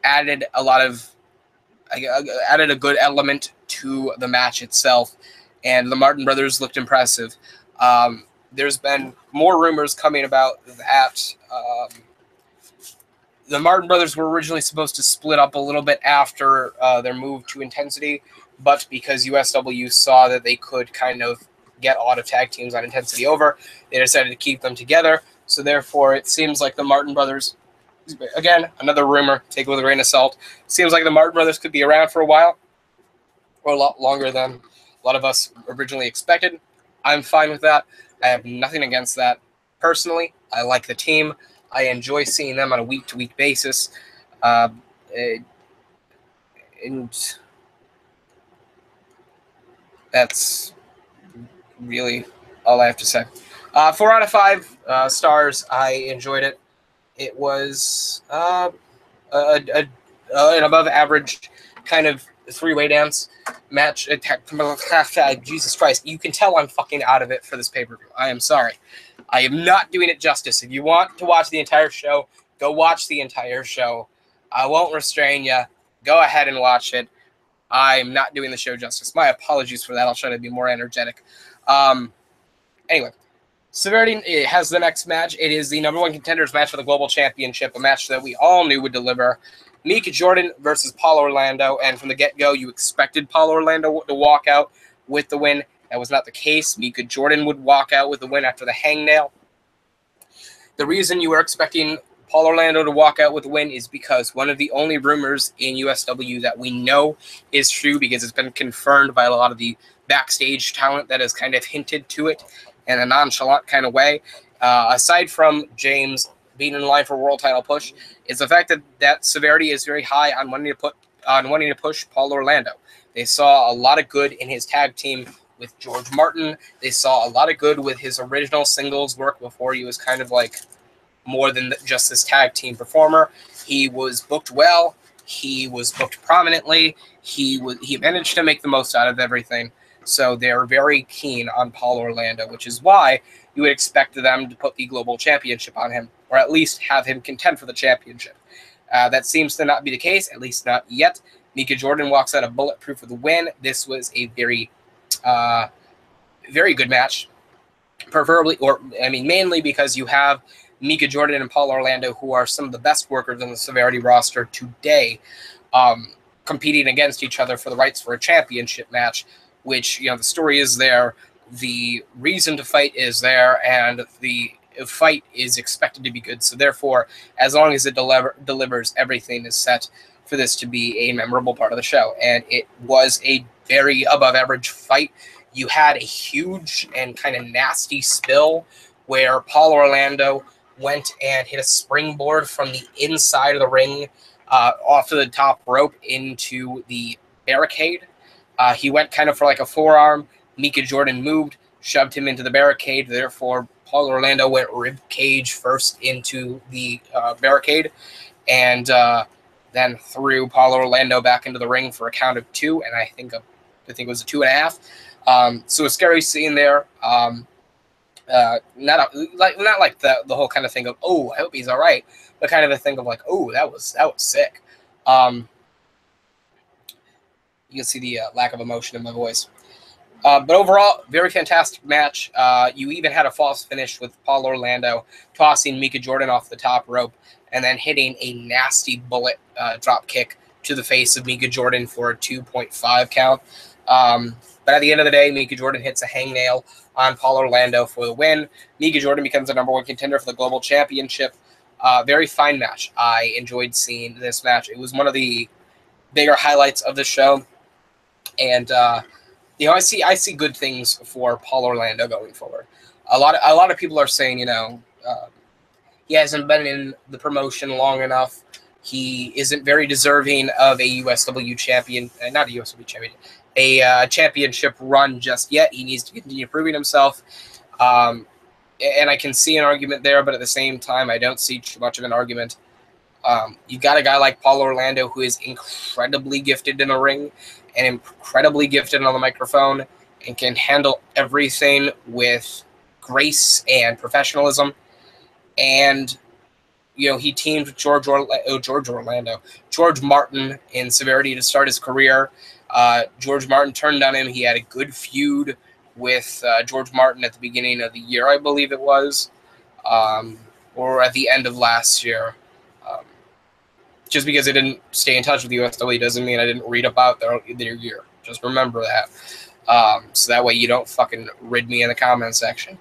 added a good element to the match itself, and the Martin brothers looked impressive. There's been more rumors coming about that the Martin brothers were originally supposed to split up a little bit after their move to Intensity, but because USW saw that they could kind of get a lot of tag teams on Intensity over, they decided to keep them together. So therefore, it seems like the Martin brothers, again, another rumor, take it with a grain of salt, seems like the Martin brothers could be around for a while, or a lot longer than a lot of us originally expected. I'm fine with that. I have nothing against that. Personally, I like the team. I enjoy seeing them on a week-to-week basis. And that's really all I have to say. 4 out of 5 stars. I enjoyed it. It was an above-average kind of three-way dance match. Jesus Christ. You can tell I'm fucking out of it for this pay-per-view. I am sorry. I am not doing it justice. If you want to watch the entire show, go watch the entire show. I won't restrain you. Go ahead and watch it. I'm not doing the show justice. My apologies for that. I'll try to be more energetic. Anyway, Severity has the next match. It is the number 1 contenders match for the Global Championship, a match that we all knew would deliver. Mika Jordan versus Paulo Orlando, and from the get-go, you expected Paulo Orlando to walk out with the win. That was not the case. Mika Jordan would walk out with the win after the hangnail. The reason you were expecting Paulo Orlando to walk out with the win is because one of the only rumors in USW that we know is true, because it's been confirmed by a lot of the backstage talent that has kind of hinted to it in a nonchalant kind of way. Aside from James being in line for a world title push is the fact that Severity is very high on wanting to push Paulo Orlando. They saw a lot of good in his tag team with George Martin. They saw a lot of good with his original singles work before he was kind of like more than just this tag team performer. He was booked well. He was booked prominently. He managed to make the most out of everything. So they're very keen on Paulo Orlando, which is why you would expect them to put the global championship on him, or at least have him contend for the championship. That seems to not be the case, at least not yet. Mika Jordan walks out of Bullet Proof with a win. This was a very, very good match. Mainly because you have Mika Jordan and Paulo Orlando, who are some of the best workers in the Severity roster today, competing against each other for the rights for a championship match, which, the story is there, the reason to fight is there, and the fight is expected to be good. So therefore, as long as it delivers, everything is set for this to be a memorable part of the show. And it was a very above average fight. You had a huge and kind of nasty spill where Paulo Orlando went and hit a springboard from the inside of the ring off of the top rope into the barricade. He went kind of for like a forearm. Mika Jordan moved, shoved him into the barricade. Therefore, Paulo Orlando went rib cage first into the barricade, and then threw Paulo Orlando back into the ring for a count of 2, and I think it was a 2.5. So a scary scene there. Not like the whole kind of thing of, oh, I hope he's all right, but kind of a thing of like, oh, that was sick. You can see the lack of emotion in my voice. But overall, very fantastic match. You even had a false finish with Paulo Orlando tossing Mika Jordan off the top rope and then hitting a nasty bullet drop kick to the face of Mika Jordan for a 2.5 count. But at the end of the day, Mika Jordan hits a hangnail on Paulo Orlando for the win. Mika Jordan becomes the #1 contender for the Global Championship. Very fine match. I enjoyed seeing this match. It was one of the bigger highlights of the show. And I see good things for Paulo Orlando going forward. A lot of people are saying, he hasn't been in the promotion long enough. He isn't very deserving of a USW champion, not a USW champion, a championship run just yet. He needs to continue proving himself. And I can see an argument there, but at the same time, I don't see too much of an argument. You've got a guy like Paulo Orlando who is incredibly gifted in the ring and incredibly gifted on the microphone and can handle everything with grace and professionalism. And, he teamed with George Martin in Severity to start his career. George Martin turned on him. He had a good feud with George Martin at the beginning of the year, I believe it was, or at the end of last year. Just because I didn't stay in touch with the USW doesn't mean I didn't read about their year. Just remember that. So that way you don't fucking rid me in the comment section.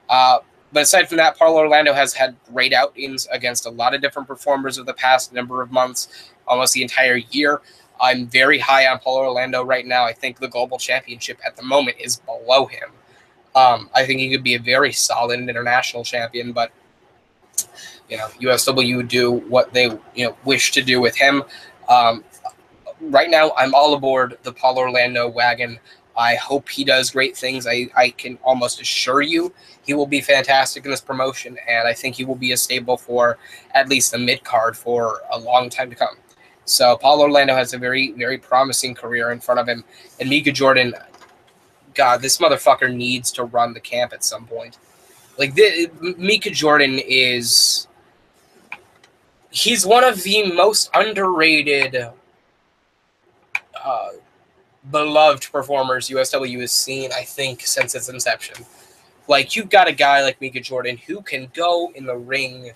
But aside from that, Paulo Orlando has had great outings against a lot of different performers of the past number of months, almost the entire year. I'm very high on Paulo Orlando right now. I think the Global Championship at the moment is below him. I think he could be a very solid international champion, but USW do what they wish to do with him. Right now, I'm all aboard the Paulo Orlando wagon. I hope he does great things. I can almost assure you he will be fantastic in this promotion, and I think he will be a stable for at least the mid-card for a long time to come. So Paulo Orlando has a very, very promising career in front of him. And Mika Jordan, God, this motherfucker needs to run the camp at some point. Like, Mika Jordan is... He's one of the most underrated, beloved performers USW has seen, I think, since its inception. Like, you've got a guy like Mika Jordan who can go in the ring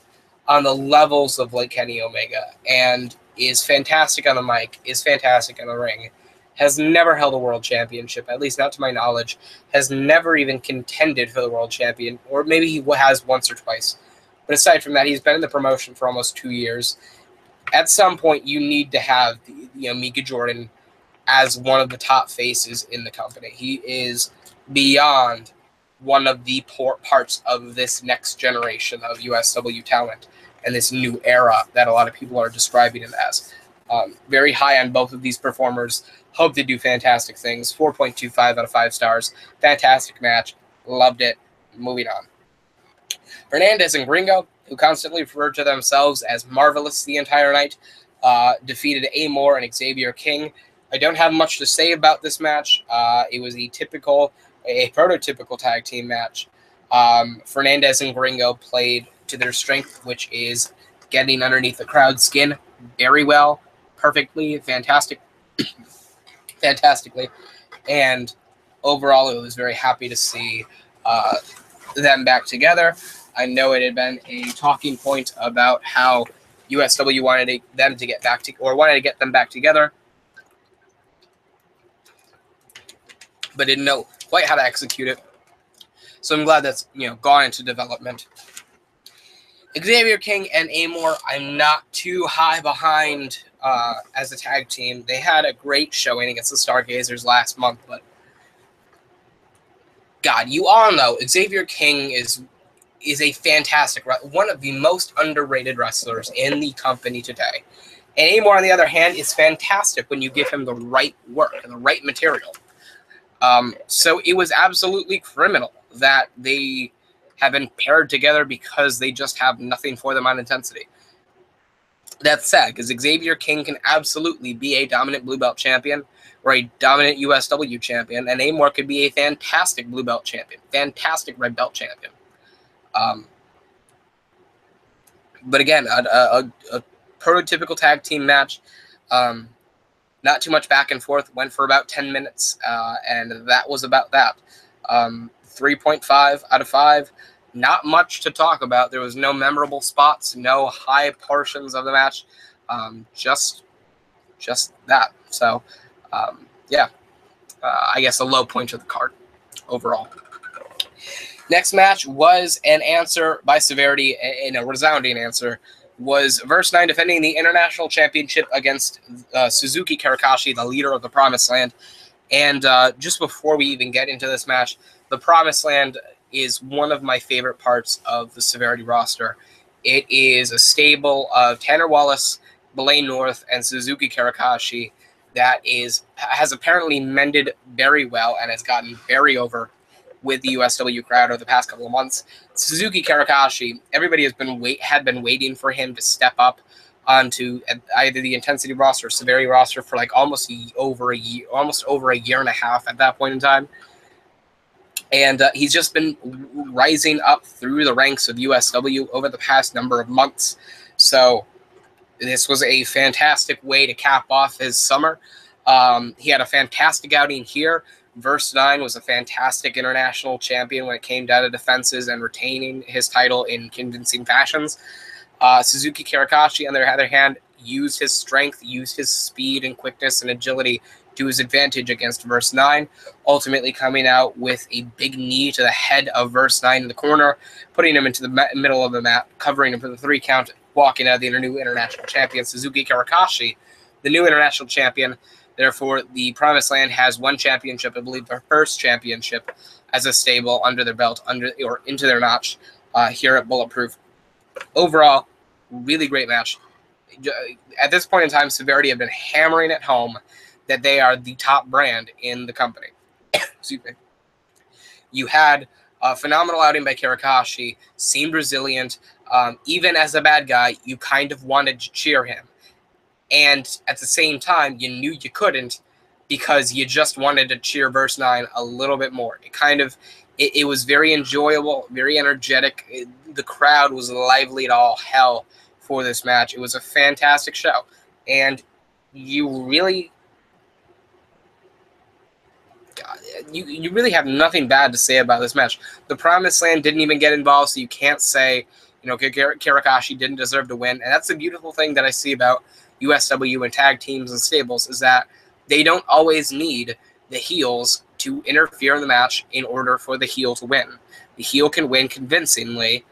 on the levels of like Kenny Omega and is fantastic on the mic, is fantastic in the ring, has never held a world championship, at least not to my knowledge, has never even contended for the world champion, or maybe he has once or twice. But aside from that, he's been in the promotion for almost 2 years. At some point, you need to have Mika Jordan as one of the top faces in the company. He is beyond one of the parts of this next generation of USW talent. and this new era that a lot of people are describing it as. Very high on both of these performers. Hope they do fantastic things. 4.25 out of 5 stars. Fantastic match. Loved it. Moving on. Fernandez and Gringo, who constantly refer to themselves as marvelous the entire night, defeated Amor and Xavier King. I don't have much to say about this match. It was a prototypical tag team match. Fernandez and Gringo played to their strength, which is getting underneath the crowd's skin very well, perfectly, fantastically. And overall, it was very happy to see them back together. I know it had been a talking point about how USW wanted them to get back together, but didn't know quite how to execute it. So I'm glad that's gone into development. Xavier King and Amor, I'm not too high behind as a tag team. They had a great showing against the Stargazers last month, but God, you all know Xavier King is a fantastic, one of the most underrated wrestlers in the company today. And Amor, on the other hand, is fantastic when you give him the right work and the right material. So it was absolutely criminal that they have been paired together because they just have nothing for them on intensity. That's sad, because Xavier King can absolutely be a dominant blue belt champion or a dominant USW champion, and Amor could be a fantastic blue belt champion, fantastic red belt champion. But again, a prototypical tag team match. Not too much back and forth. Went for about 10 minutes, and that was about that. 3.5 out of 5. Not much to talk about. There was no memorable spots, no high portions of the match. Just that. So, yeah. I guess a low point of the card overall. Next match was an answer by Severity, in a resounding answer, was Verse 9 defending the International Championship against Suzuki Kirikashi, the leader of the Promised Land. And just before we even get into this match, the Promised Land is one of my favorite parts of the Severity roster. It is a stable of Tanner Wallace, Blaine North, and Suzuki Kirikashi that has apparently mended very well and has gotten very over with the USW crowd over the past couple of months. Suzuki Kirikashi, everybody had been waiting for him to step up onto either the Intensity roster or Severity roster for like almost over a year and a half at that point in time. And he's just been rising up through the ranks of USW over the past number of months. So this was a fantastic way to cap off his summer. He had a fantastic outing here. Verse 9 was a fantastic international champion when it came down to defenses and retaining his title in convincing fashions. Suzuki Kirikashi, on the other hand, used his strength, used his speed and quickness and agility to his advantage against Verse 9, ultimately coming out with a big knee to the head of Verse 9 in the corner, putting him into the middle of the mat, covering him for the 3 count, walking out the new international champion, Suzuki Kirikashi, the new international champion. Therefore, the Promised Land has one championship, I believe their first championship, as a stable under their belt, into their notch here at Bulletproof. Overall, really great match. At this point in time, Severity have been hammering it home that they are the top brand in the company. Excuse me. You had a phenomenal outing by Kirikashi, seemed resilient. Even as a bad guy, you kind of wanted to cheer him. And at the same time, you knew you couldn't because you just wanted to cheer Verse 9 a little bit more. It was very enjoyable, very energetic. The crowd was lively to all hell for this match. It was a fantastic show. And you really have nothing bad to say about this match. The Promised Land didn't even get involved, so you can't say, Kirikashi didn't deserve to win. And that's the beautiful thing that I see about USW and tag teams and stables, is that they don't always need the heels to interfere in the match in order for the heel to win. The heel can win convincingly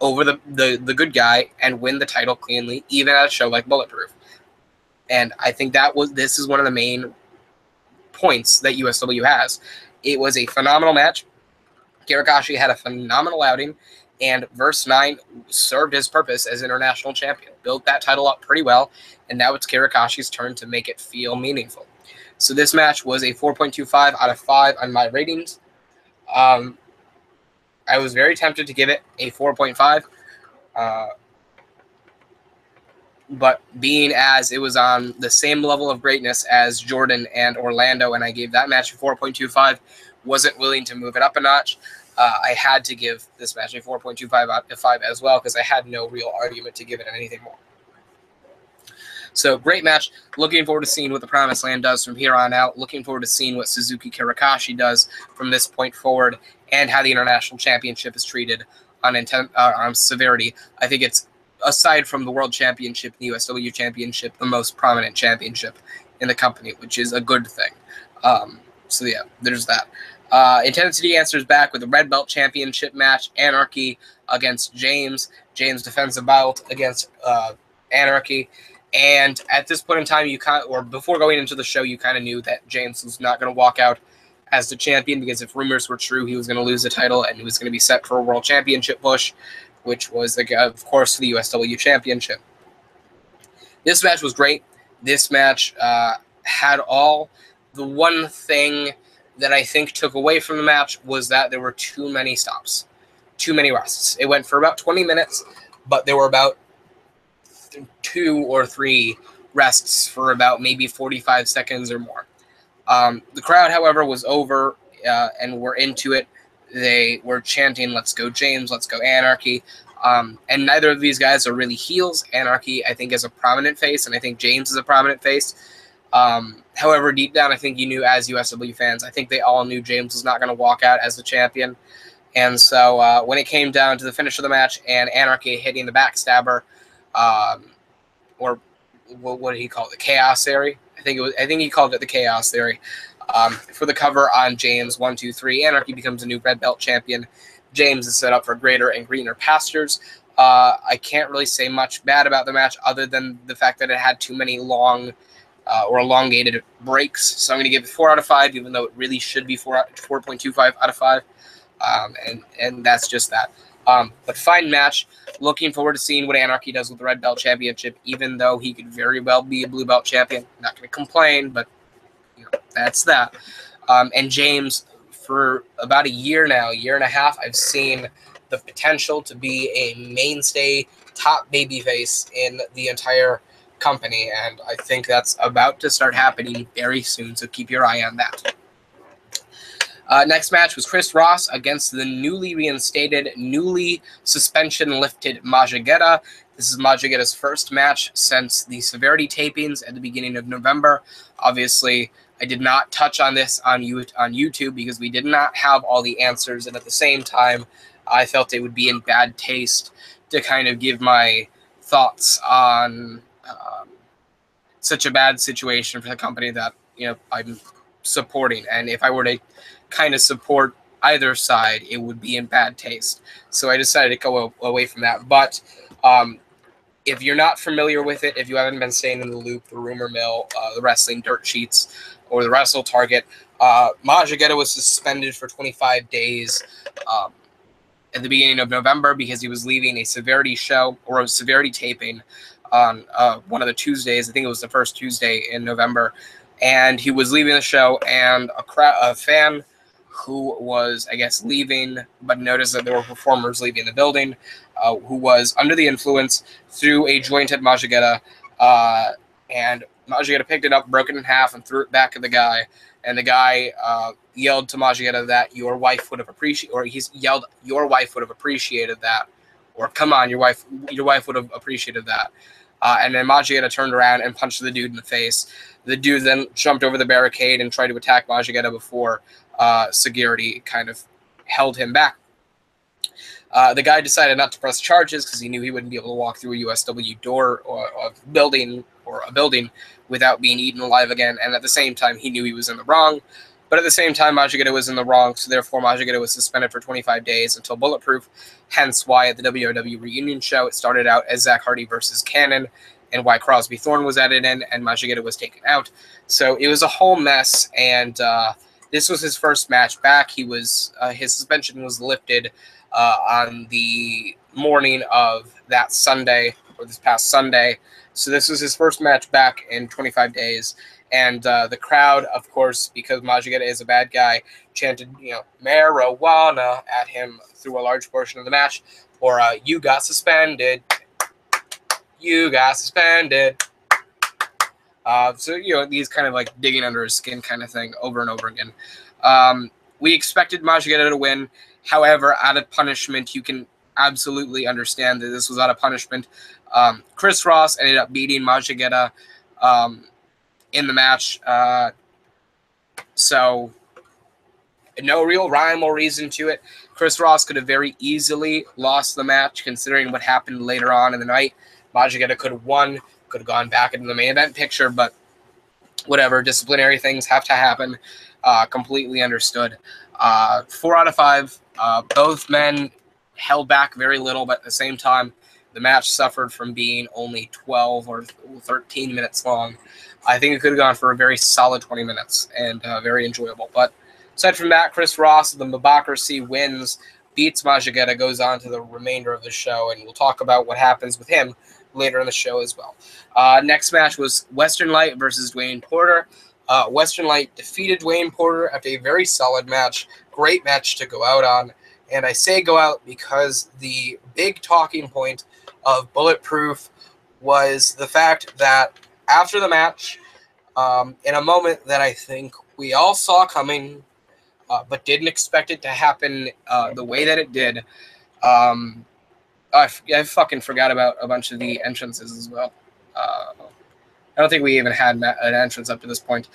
over the good guy and win the title cleanly, even at a show like Bulletproof. And I think this is one of the main points that USW has. It was a phenomenal match. Kirikashi had a phenomenal outing, And verse 9 served his purpose as international champion, built that title up pretty well, and now it's Kirakashi's turn to make it feel meaningful. So this match was a 4.25 out of 5 on my ratings. I was very tempted to give it a 4.5, but being as it was on the same level of greatness as Jordan and Orlando, and I gave that match a 4.25, wasn't willing to move it up a notch. I had to give this match a 4.25 out of 5 as well because I had no real argument to give it anything more. So great match. Looking forward to seeing what the Promised Land does from here on out. Looking forward to seeing what Suzuki Kirakashi does from this point forward, and how the International Championship is treated on severity. I think it's, aside from the World Championship, the USW Championship, the most prominent championship in the company, which is a good thing. So yeah, there's that. Intensity answers back with a Red Belt Championship match, Anarchy against James. James defends the belt against Anarchy. And at this point in time, before going into the show, you kind of knew that James was not going to walk out as the champion, because if rumors were true, he was going to lose the title and he was going to be set for a World Championship push, which was, of course, the USW Championship. This match was great. This match had all. The one thing that I think took away from the match was that there were too many stops, too many rests. It went for about 20 minutes, but there were about 2 or 3 rests for about maybe 45 seconds or more. The crowd, however, was over and were into it. They were chanting, "Let's go James, let's go Anarchy." And neither of these guys are really heels. Anarchy, I think, is a prominent face, and I think James is a prominent face. However, deep down, I think you knew, as USW fans, I think they all knew James was not going to walk out as the champion. And so when it came down to the finish of the match and Anarchy hitting the backstabber, or what did he call it? The Chaos Theory? I think he called it the Chaos Theory. For the cover on James, 1, 2, 3, Anarchy becomes a new red belt champion. James is set up for greater and greener pastures. I can't really say much bad about the match other than the fact that it had too many long or elongated breaks. So I'm going to give it 4 out of 5, even though it really should be 4.25 out of 5. And that's just that. But fine match. Looking forward to seeing what Anarchy does with the Red Belt Championship, even though he could very well be a Blue Belt champion. Not going to complain, but that's that. And James, for about a year now, year and a half, I've seen the potential to be a mainstay, top babyface in the entire company, and I think that's about to start happening very soon, so keep your eye on that. Next match was Chris Ross against the newly reinstated, newly suspension-lifted Majigeta. This is Majigeta's first match since the Severity tapings at the beginning of November. Obviously, I did not touch on this on YouTube because we did not have all the answers, and at the same time, I felt it would be in bad taste to kind of give my thoughts on such a bad situation for the company that I'm supporting. And if I were to kind of support either side, it would be in bad taste. So I decided to go away from that. But if you're not familiar with it, if you haven't been staying in the loop, the rumor mill, the wrestling dirt sheets, or the Wrestle Target, Majigeta was suspended for 25 days at the beginning of November because he was leaving a Severity show or a Severity taping on one of the Tuesdays. I think it was the first Tuesday in November. And he was leaving the show, and a fan who was, I guess, leaving, but noticed that there were performers leaving the building, who was under the influence, threw a joint at Majigeta, and Majigeta picked it up, broke it in half, and threw it back at the guy. And the guy yelled to Majigeta that your wife would have appreciated, or he yelled, your wife would have appreciated that, or come on, your wife would have appreciated that. And then Majigeta turned around and punched the dude in the face. The dude then jumped over the barricade and tried to attack Majigeta before Security kind of held him back. The guy decided not to press charges because he knew he wouldn't be able to walk through a USW door or a building without being eaten alive again. And at the same time, he knew he was in the wrong. But at the same time, Majigeta was in the wrong, so therefore Majigeta was suspended for 25 days until Bulletproof, hence why at the WOW reunion show it started out as Zack Hardin versus Cannon, and why Crosby Thorne was added in, and Majigeta was taken out. So it was a whole mess, and this was his first match back. His suspension was lifted on the morning of that Sunday, or this past Sunday. So this was his first match back in 25 days. And the crowd, of course, because Majigeta is a bad guy, chanted, marijuana at him through a large portion of the match. Or, you got suspended. You got suspended. So, these kind of like digging under his skin kind of thing over and over again. We expected Majigeta to win. However, out of punishment, you can absolutely understand that this was out of punishment. Chris Ross ended up beating Majigeta in the match. So no real rhyme or reason to it. Chris Ross could have very easily lost the match considering what happened later on in the night. Majigeta could have won, could have gone back into the main event picture, but whatever, disciplinary things have to happen. Completely understood. 4 out of 5. Both men held back very little, but at the same time, the match suffered from being only 12 or 13 minutes long. I think it could have gone for a very solid 20 minutes and very enjoyable. But aside from that, Chris Ross, the Mobocracy, wins, beats Majigeta, goes on to the remainder of the show, and we'll talk about what happens with him later in the show as well. Next match was Western Light versus Dwayne Porter. Western Light defeated Dwayne Porter after a very solid match. Great match to go out on. And I say go out because the big talking point of Bulletproof was the fact that after the match, in a moment that I think we all saw coming, but didn't expect it to happen the way that it did, I fucking forgot about a bunch of the entrances as well. I don't think we even had an entrance up to this point.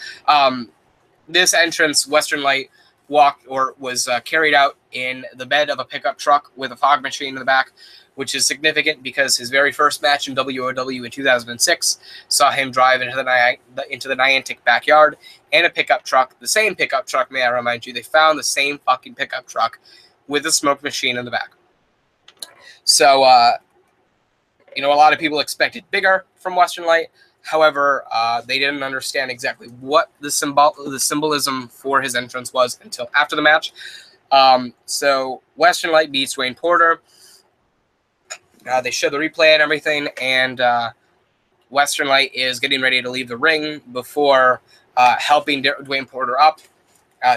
This entrance, Western Light was carried out in the bed of a pickup truck with a fog machine in the back, which is significant because his very first match in WOW in 2006 saw him drive into the Niantic backyard in a pickup truck. The same pickup truck, may I remind you. They found the same fucking pickup truck with a smoke machine in the back. So, a lot of people expected bigger from Western Light. However, they didn't understand exactly what the symbolism for his entrance was until after the match. So Western Light beats Dwayne Porter. They show the replay and everything, and Western Light is getting ready to leave the ring before helping Dwayne Porter up,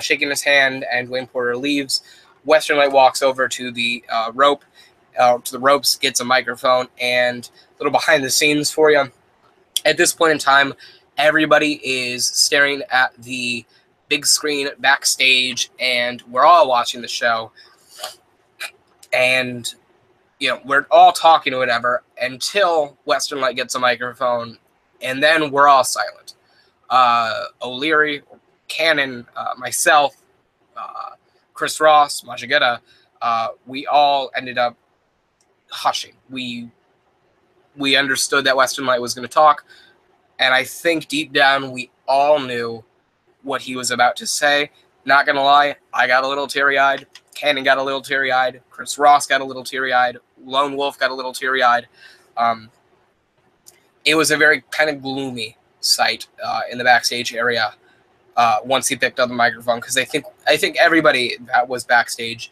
shaking his hand, and Dwayne Porter leaves. Western Light walks over to the ropes, gets a microphone, and a little behind the scenes for you. At this point in time, everybody is staring at the big screen backstage, and we're all watching the show. And, we're all talking or whatever until Western Light gets a microphone, and then we're all silent. O'Leary, Cannon, myself, Chris Ross, Majigeta, we all ended up hushing. We understood that Western Light was going to talk, and I think deep down we all knew what he was about to say. Not going to lie, I got a little teary-eyed. Cannon got a little teary-eyed. Chris Ross got a little teary-eyed. Lone Wolf got a little teary-eyed. It was a very kind of gloomy sight in the backstage area once he picked up the microphone, because I think everybody that was backstage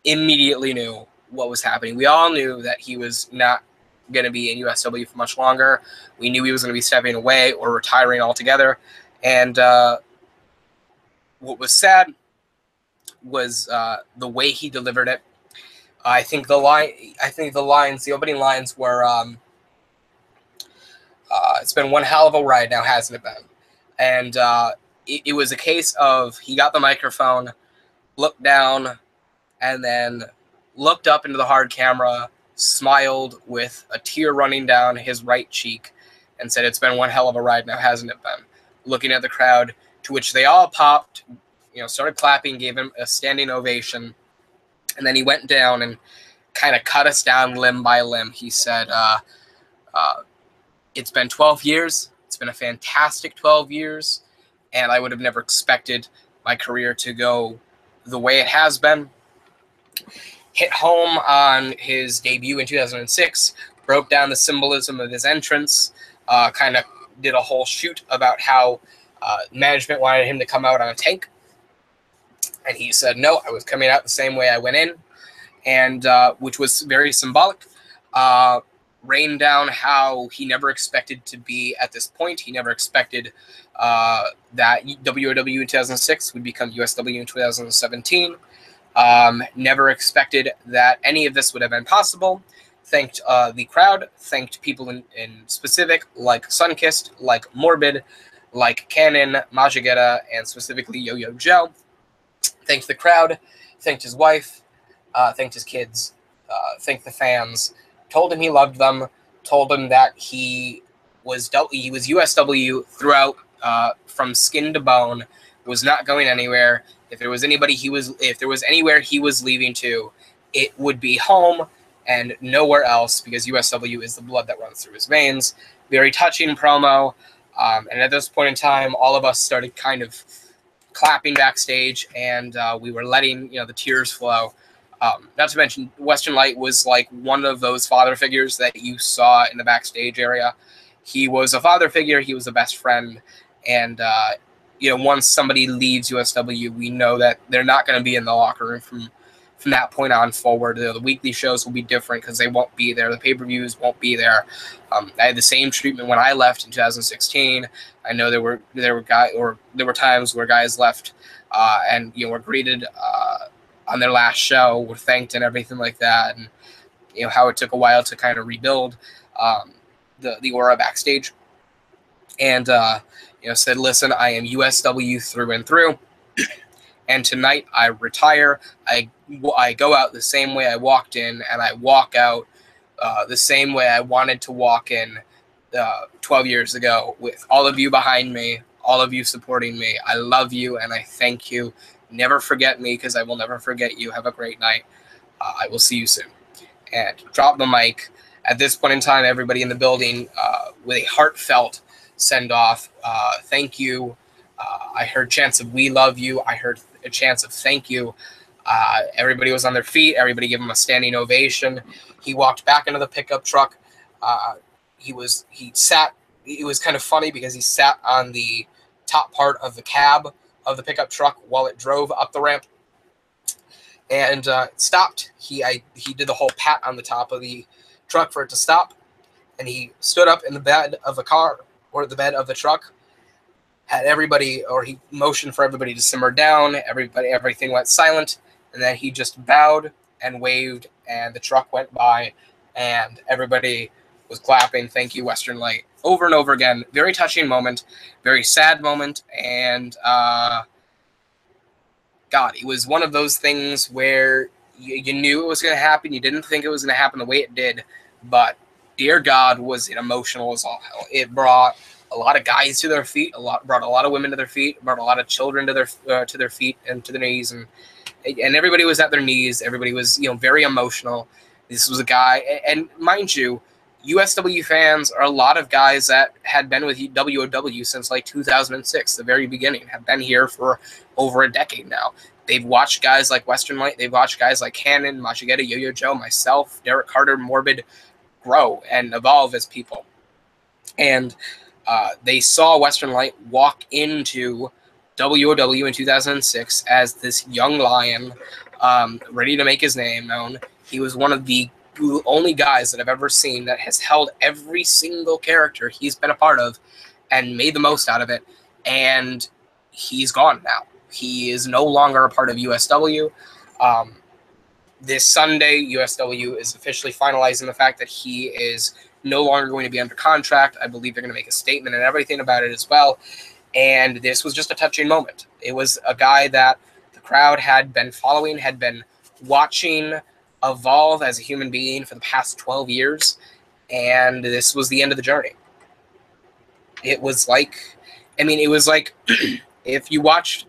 immediately knew what was happening. We all knew that he was not going to be in USW for much longer. We knew he was going to be stepping away or retiring altogether. And what was sad was the way he delivered it. I think the opening lines were, it's been one hell of a ride now, hasn't it been? And it was a case of he got the microphone, looked down, and then looked up into the hard camera, smiled with a tear running down his right cheek, and said, "It's been one hell of a ride now, hasn't it been?" Looking at the crowd, to which they all popped, started clapping, gave him a standing ovation. And then he went down and kind of cut us down limb by limb. He said, it's been 12 years. It's been a fantastic 12 years. And I would have never expected my career to go the way it has been. Hit home on his debut in 2006, broke down the symbolism of his entrance, kind of did a whole shoot about how management wanted him to come out on a tank. And he said, no, I was coming out the same way I went in. and which was very symbolic. Rained down how he never expected to be at this point. He never expected that WOW in 2006 would become USW in 2017. Never expected that any of this would have been possible. Thanked the crowd, thanked people in specific, like Sunkissed, like Morbid, like Cannon, Majigetta, and specifically Yoyo Joe. Thanked the crowd, thanked his wife, thanked his kids, thanked the fans, told him he loved them, told him that he was USW throughout, from skin to bone, was not going anywhere. If there was anywhere he was leaving to, it would be home and nowhere else, because USW is the blood that runs through his veins. Very touching promo. And at this point in time, all of us started kind of clapping backstage, and we were letting the tears flow. Not to mention, Western Light was like one of those father figures that you saw in the backstage area. He was a father figure. He was a best friend. And, once somebody leaves USW, we know that they're not going to be in the locker room from that point on forward. The weekly shows will be different because they won't be there. The pay-per-views won't be there. I had the same treatment when I left in 2016. I know there were times where guys left and were greeted on their last show, were thanked and everything like that, and how it took a while to kind of rebuild the aura backstage. And said, listen, I am USW through and through, and tonight I retire. I go out the same way I walked in, and I walk out the same way I wanted to walk in 12 years ago, with all of you behind me, all of you supporting me. I love you, and I thank you. Never forget me, because I will never forget you. Have a great night. I will see you soon. And drop the mic. At this point in time, everybody in the building, with a heartfelt send-off, thank you. I heard chants of "we love you." I heard a chants of "thank you." Everybody was on their feet. Everybody gave him a standing ovation. He walked back into the pickup truck. He sat. It was kind of funny because he sat on the top part of the cab of the pickup truck while it drove up the ramp, and stopped. He did the whole pat on the top of the truck for it to stop, and he stood up in the bed of the car, or the bed of the truck, he motioned for everybody to simmer down. Everything went silent, and then he just bowed and waved, and the truck went by, and everybody was clapping, "Thank you, Western Light," over and over again. Very touching moment, very sad moment, and God, it was one of those things where you knew it was going to happen. You didn't think it was going to happen the way it did, but dear God, was it emotional as all hell. It brought a lot of guys to their feet, brought a lot of women to their feet, brought a lot of children to their feet and to their knees, and everybody was at their knees. Everybody was very emotional. This was a guy, and mind you, USW fans are a lot of guys that had been with WOW since like 2006, the very beginning, have been here for over a decade now. They've watched guys like Western Light, they've watched guys like Cannon, Majigetta, Yoyo Joe, myself, Derek Carter, Morbid grow and evolve as people. And they saw Western Light walk into WOW in 2006 as this young lion, ready to make his name known. He was one of the only guys that I've ever seen that has held every single character he's been a part of and made the most out of it. And he's gone now. He is no longer a part of USW. This Sunday, USW is officially finalizing the fact that he is no longer going to be under contract. I believe they're going to make a statement and everything about it as well. And this was just a touching moment. It was a guy that the crowd had been following, had been watching evolve as a human being for the past 12 years. And this was the end of the journey. It was like, if you watched,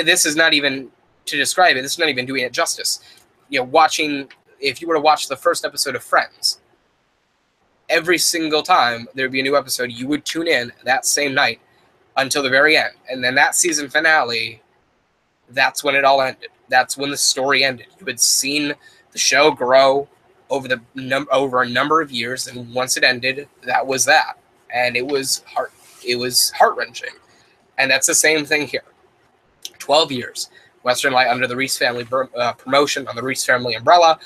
this is not even to describe it, this is not even doing it justice. If you were to watch the first episode of Friends, every single time there'd be a new episode, you would tune in that same night until the very end. And then that season finale, that's when it all ended. That's when the story ended. You had seen the show grow over a number of years, and once it ended, that was that. And it was heart-wrenching. And that's the same thing here. 12 years. Western Light under the Reese family promotion, on the Reese family umbrella.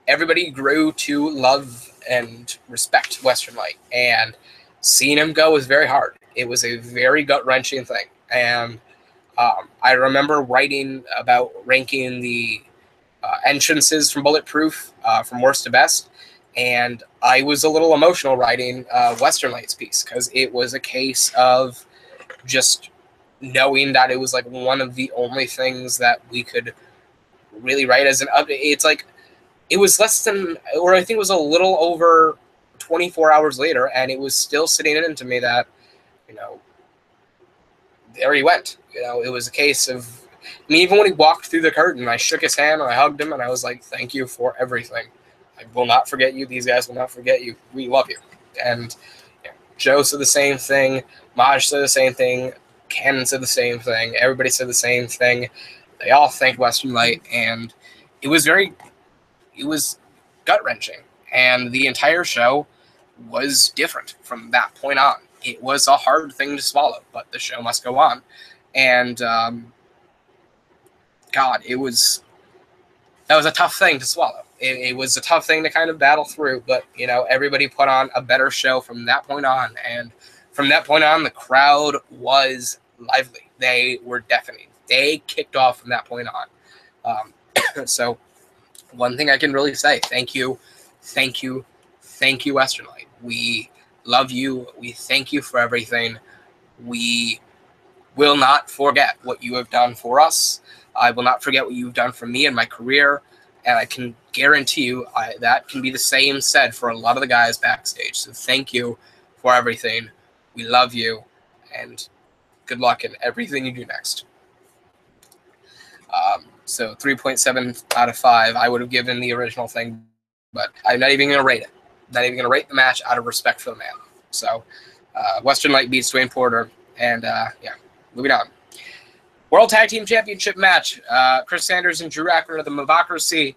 Everybody grew to love and respect Western Light, and seeing him go was very hard. It was a very gut-wrenching thing, and I remember writing about ranking the entrances from Bulletproof from worst to best, and I was a little emotional writing Western Light's piece, because it was a case of just knowing that it was like one of the only things that we could really write as an update. It's like, it was less than, or I think it was a little over 24 hours later, and it was still sitting into me that, you know, there he went. You know, it was a case of, I mean, even when he walked through the curtain, I shook his hand and I hugged him, and I was like, thank you for everything. I will not forget you. These guys will not forget you. We love you. And you know, Joe said the same thing. Maj said the same thing. Cannon said the same thing. Everybody said the same thing. They all thanked Western Light, and it was gut-wrenching. And the entire show was different from that point on. It was a hard thing to swallow, but the show must go on. And God, that was a tough thing to swallow. It was a tough thing to kind of battle through, but you know, everybody put on a better show from that point on, and from that point on, the crowd was lively. They were deafening. They kicked off from that point on. So one thing I can really say, thank you, Western Light. We love you. We thank you for everything. We will not forget what you have done for us. I will not forget what you've done for me and my career. And I can guarantee you that can be the same said for a lot of the guys backstage. So thank you for everything. We love you. And good luck in everything you do next. So 3.7 out of 5. I would have given the original thing, but I'm not even going to rate it. Not even going to rate the match out of respect for the man. So Western Light beats Dwayne Porter. And yeah, moving on. World Tag Team Championship match. Chris Sanders and Drew Ackler of the Mavocracy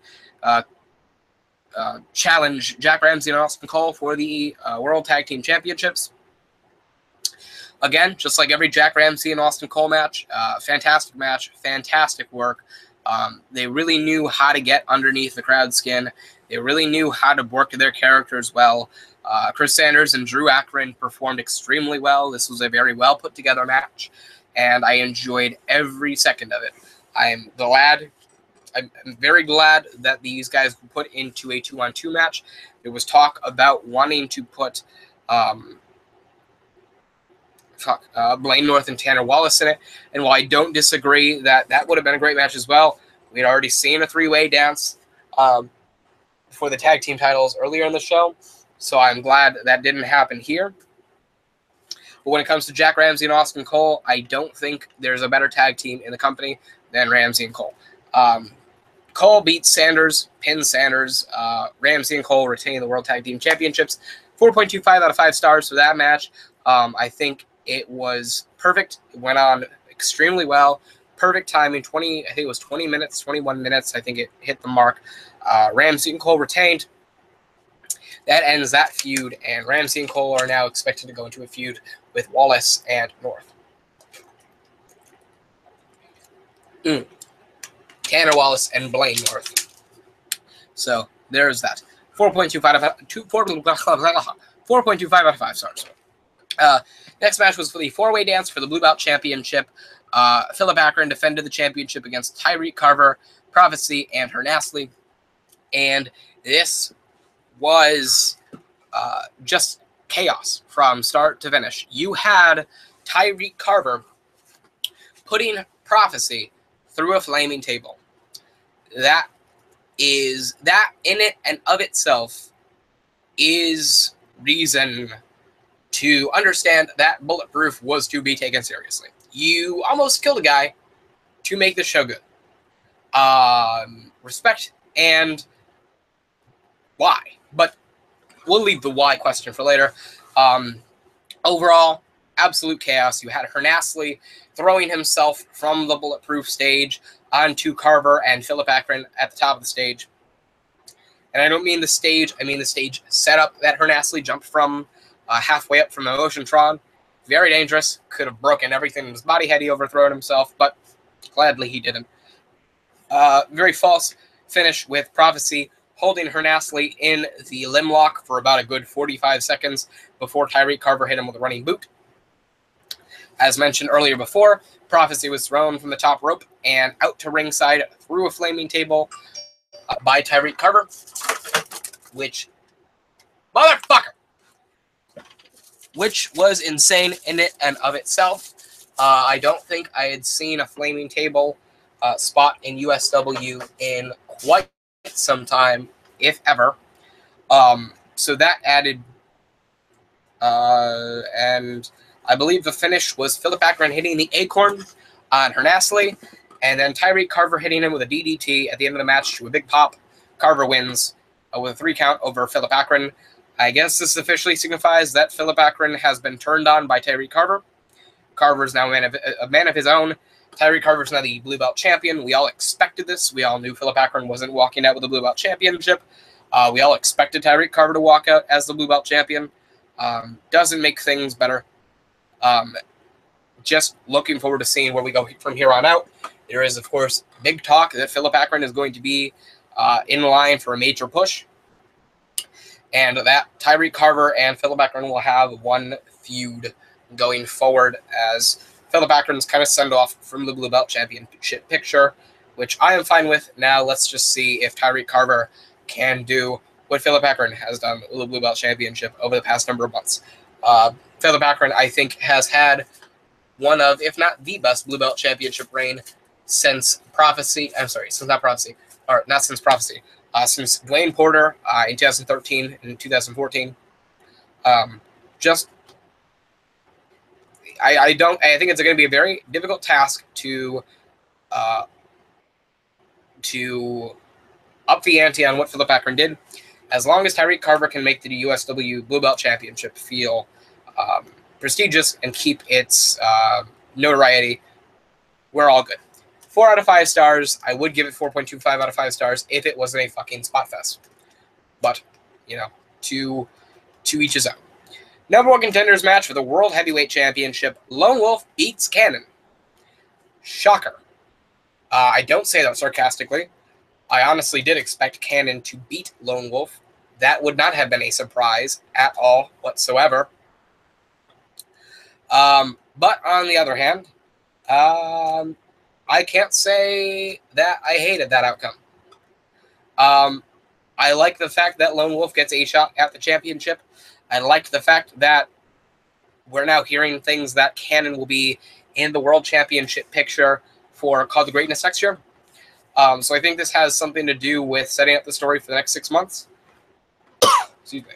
challenge Jack Ramsey and Austin Cole for the World Tag Team Championships. Again, just like every Jack Ramsey and Austin Cole match, fantastic match, fantastic work. They really knew how to get underneath the crowd's skin. They really knew how to work their characters well. Chris Sanders and Drew Ackler performed extremely well. This was a very well put together match, and I enjoyed every second of it. I'm very glad that these guys were put into a 2-on-2 match. There was talk about wanting to put Blaine North and Tanner Wallace in it, and while I don't disagree that that would have been a great match as well, we'd already seen a three-way dance for the tag team titles earlier in the show, so I'm glad that didn't happen here. But when it comes to Jack Ramsey and Austin Cole, I don't think there's a better tag team in the company than Ramsey and Cole. Cole beats Sanders, pins Sanders. Ramsey and Cole retain the World Tag Team Championships. 4.25 out of 5 stars for that match. I think it was perfect. It went on extremely well. Perfect timing. I think it was 20 minutes, 21 minutes. I think it hit the mark. Ramsey and Cole retained. That ends that feud, and Ramsey and Cole are now expected to go into a feud with Wallace and North. Tanner Wallace and Blaine North. So there's that. 4.25 out of 5 stars. Next match was for the 4-way dance for the Blue Belt Championship. Philip Akron defended the championship against Tyreek Carver, Prophecy, and Hernastley. And this was just chaos from start to finish. You had Tyreek Carver putting Prophecy through a flaming table. That in it and of itself is reason to understand that Bulletproof was to be taken seriously. You almost killed a guy to make the show good. Respect and why, but we'll leave the why question for later. Overall, absolute chaos. You had Hernastley throwing himself from the Bulletproof stage onto Carver and Philip Akron at the top of the stage. And I don't mean the stage, I mean the stage setup that Hernastley jumped from halfway up from Emotiontron. Very dangerous. Could have broken everything in his body had he overthrown himself, but gladly he didn't. Very false finish with Prophecy holding Hernasli in the limb lock for about a good 45 seconds before Tyreek Carver hit him with a running boot. As mentioned earlier before, Prophecy was thrown from the top rope and out to ringside through a flaming table by Tyreek Carver, which, motherfucker, which was insane in it and of itself. I don't think I had seen a flaming table spot in USW in quite some time, if ever. So that added, and I believe the finish was Philip Akron hitting the acorn on Hernasli, and then Tyreek Carver hitting him with a DDT at the end of the match to a big pop. Carver wins with a 3 count over Philip Akron. I guess this officially signifies that Philip Akron has been turned on by Tyreek Carver. Carver is now a man of his own. Tyreek Carver is now the Blue Belt champion. We all expected this. We all knew Philip Akron wasn't walking out with the Blue Belt championship. We all expected Tyreek Carver to walk out as the Blue Belt champion. Doesn't make things better. Just looking forward to seeing where we go from here on out. There is, of course, big talk that Philip Akron is going to be in line for a major push, and that Tyreek Carver and Philip Akron will have one feud going forward as Philip Akron's kind of send off from the Blue Belt championship picture, which I am fine with. Now let's just see if Tyreek Carver can do what Philip Akron has done with the Blue Belt championship over the past number of months. Philip Akron, I think, has had one of, if not the best Blue Belt championship reign since Prophecy. I'm sorry, since not Prophecy, or not since Prophecy, since Blaine Porter in 2013 and 2014. I think it's going to be a very difficult task to up the ante on what Philip Akron did. As long as Tyreek Carver can make the USW Blue Belt Championship feel prestigious and keep its notoriety, we're all good. 4 out of 5 stars. I would give it 4.25 out of 5 stars if it wasn't a fucking spot fest. But, you know, to each his own. Number 1 contenders match for the World Heavyweight Championship. Lone Wolf beats Cannon. Shocker. I don't say that sarcastically. I honestly did expect Cannon to beat Lone Wolf. That would not have been a surprise at all whatsoever. But on the other hand, I can't say that I hated that outcome. I like the fact that Lone Wolf gets a shot at the championship. I liked the fact that we're now hearing things that Cannon will be in the World Championship picture for Call to Greatness next year. So I think this has something to do with setting up the story for the next 6 months. Excuse me.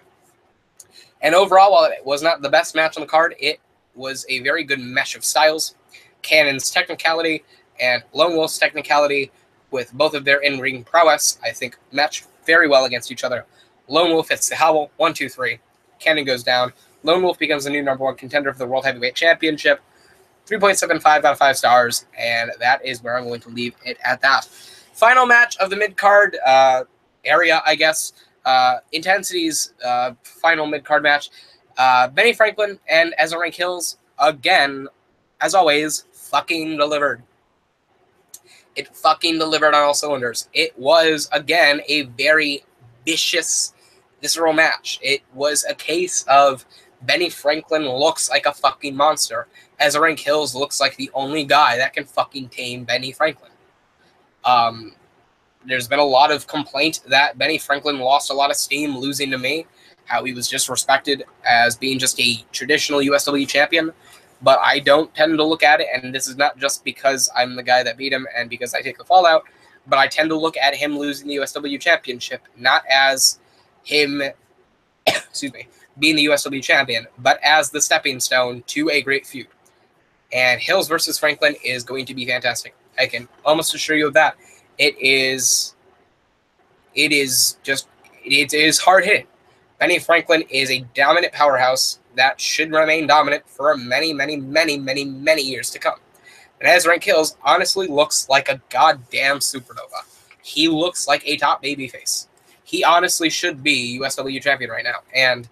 And overall, while it was not the best match on the card, it was a very good mesh of styles. Cannon's technicality and Lone Wolf's technicality, with both of their in-ring prowess, I think match very well against each other. Lone Wolf hits the howl, 1, 2, 3. Cannon goes down. Lone Wolf becomes the new number 1 contender for the World Heavyweight Championship. 3.75 out of 5 stars, and that is where I'm going to leave it at that. Final match of the mid-card area, I guess. Intensity's final mid-card match. Benny Franklin and Ezra Hills, again, as always, fucking delivered. It fucking delivered on all cylinders. It was, again, a very vicious, visceral match. It was a case of Benny Franklin looks like a fucking monster. Ezra Hills looks like the only guy that can fucking tame Benny Franklin. There's been a lot of complaint that Benny Franklin lost a lot of steam losing to me, how he was just respected as being just a traditional USW champion. But I don't tend to look at it, and this is not just because I'm the guy that beat him and because I take the fallout, but I tend to look at him losing the USW championship not as him, excuse me, being the USW champion, but as the stepping stone to a great feud. And Hills versus Franklin is going to be fantastic. I can almost assure you of that. It is hard hitting. Benny Franklin is a dominant powerhouse that should remain dominant for many, many, many, many, many years to come. And Ezra Hills honestly looks like a goddamn supernova. He looks like a top babyface. He honestly should be USW champion right now. And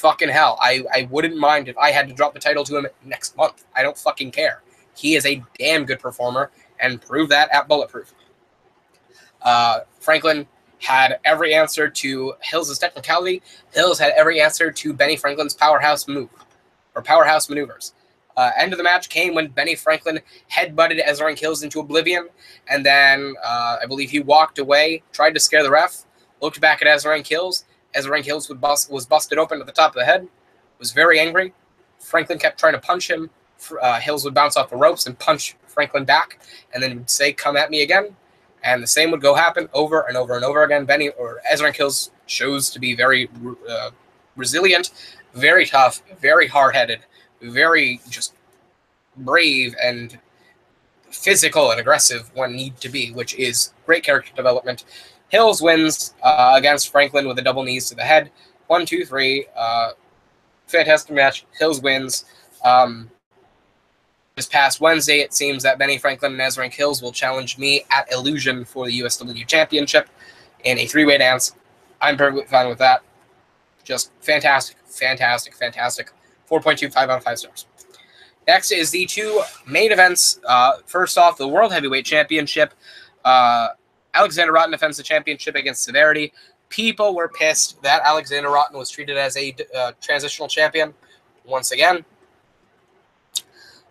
fucking hell. I wouldn't mind if I had to drop the title to him next month. I don't fucking care. He is a damn good performer and proved that at Bulletproof. Franklin had every answer to Hills' technicality. Hills had every answer to Benny Franklin's powerhouse move, or powerhouse maneuvers. End of the match came when Benny Franklin headbutted Ezra Hills into oblivion, and then I believe he walked away, tried to scare the ref, looked back at Ezra Hills. Ezra Hills was busted open at the top of the head, was very angry. Franklin kept trying to punch him. Hills would bounce off the ropes and punch Franklin back, and then would say, "Come at me again." And the same would go happen over and over and over again. Benny or Ezra Hills chose to be very resilient, very tough, very hard-headed, very just brave and physical and aggressive when need to be, which is great character development. Hills wins against Franklin with a double knees to the head. 1, 2, 3. Fantastic match. Hills wins. This past Wednesday, it seems that Benny Franklin and Ezra Hills will challenge me at Illusion for the USW Championship in a three-way dance. I'm perfectly fine with that. Just fantastic, fantastic, fantastic. 4.25 out of 5 stars. Next is the two main events. First off, the World Heavyweight Championship. Alexander Rotten defends the championship against Severity. People were pissed that Alexander Rotten was treated as a transitional champion once again.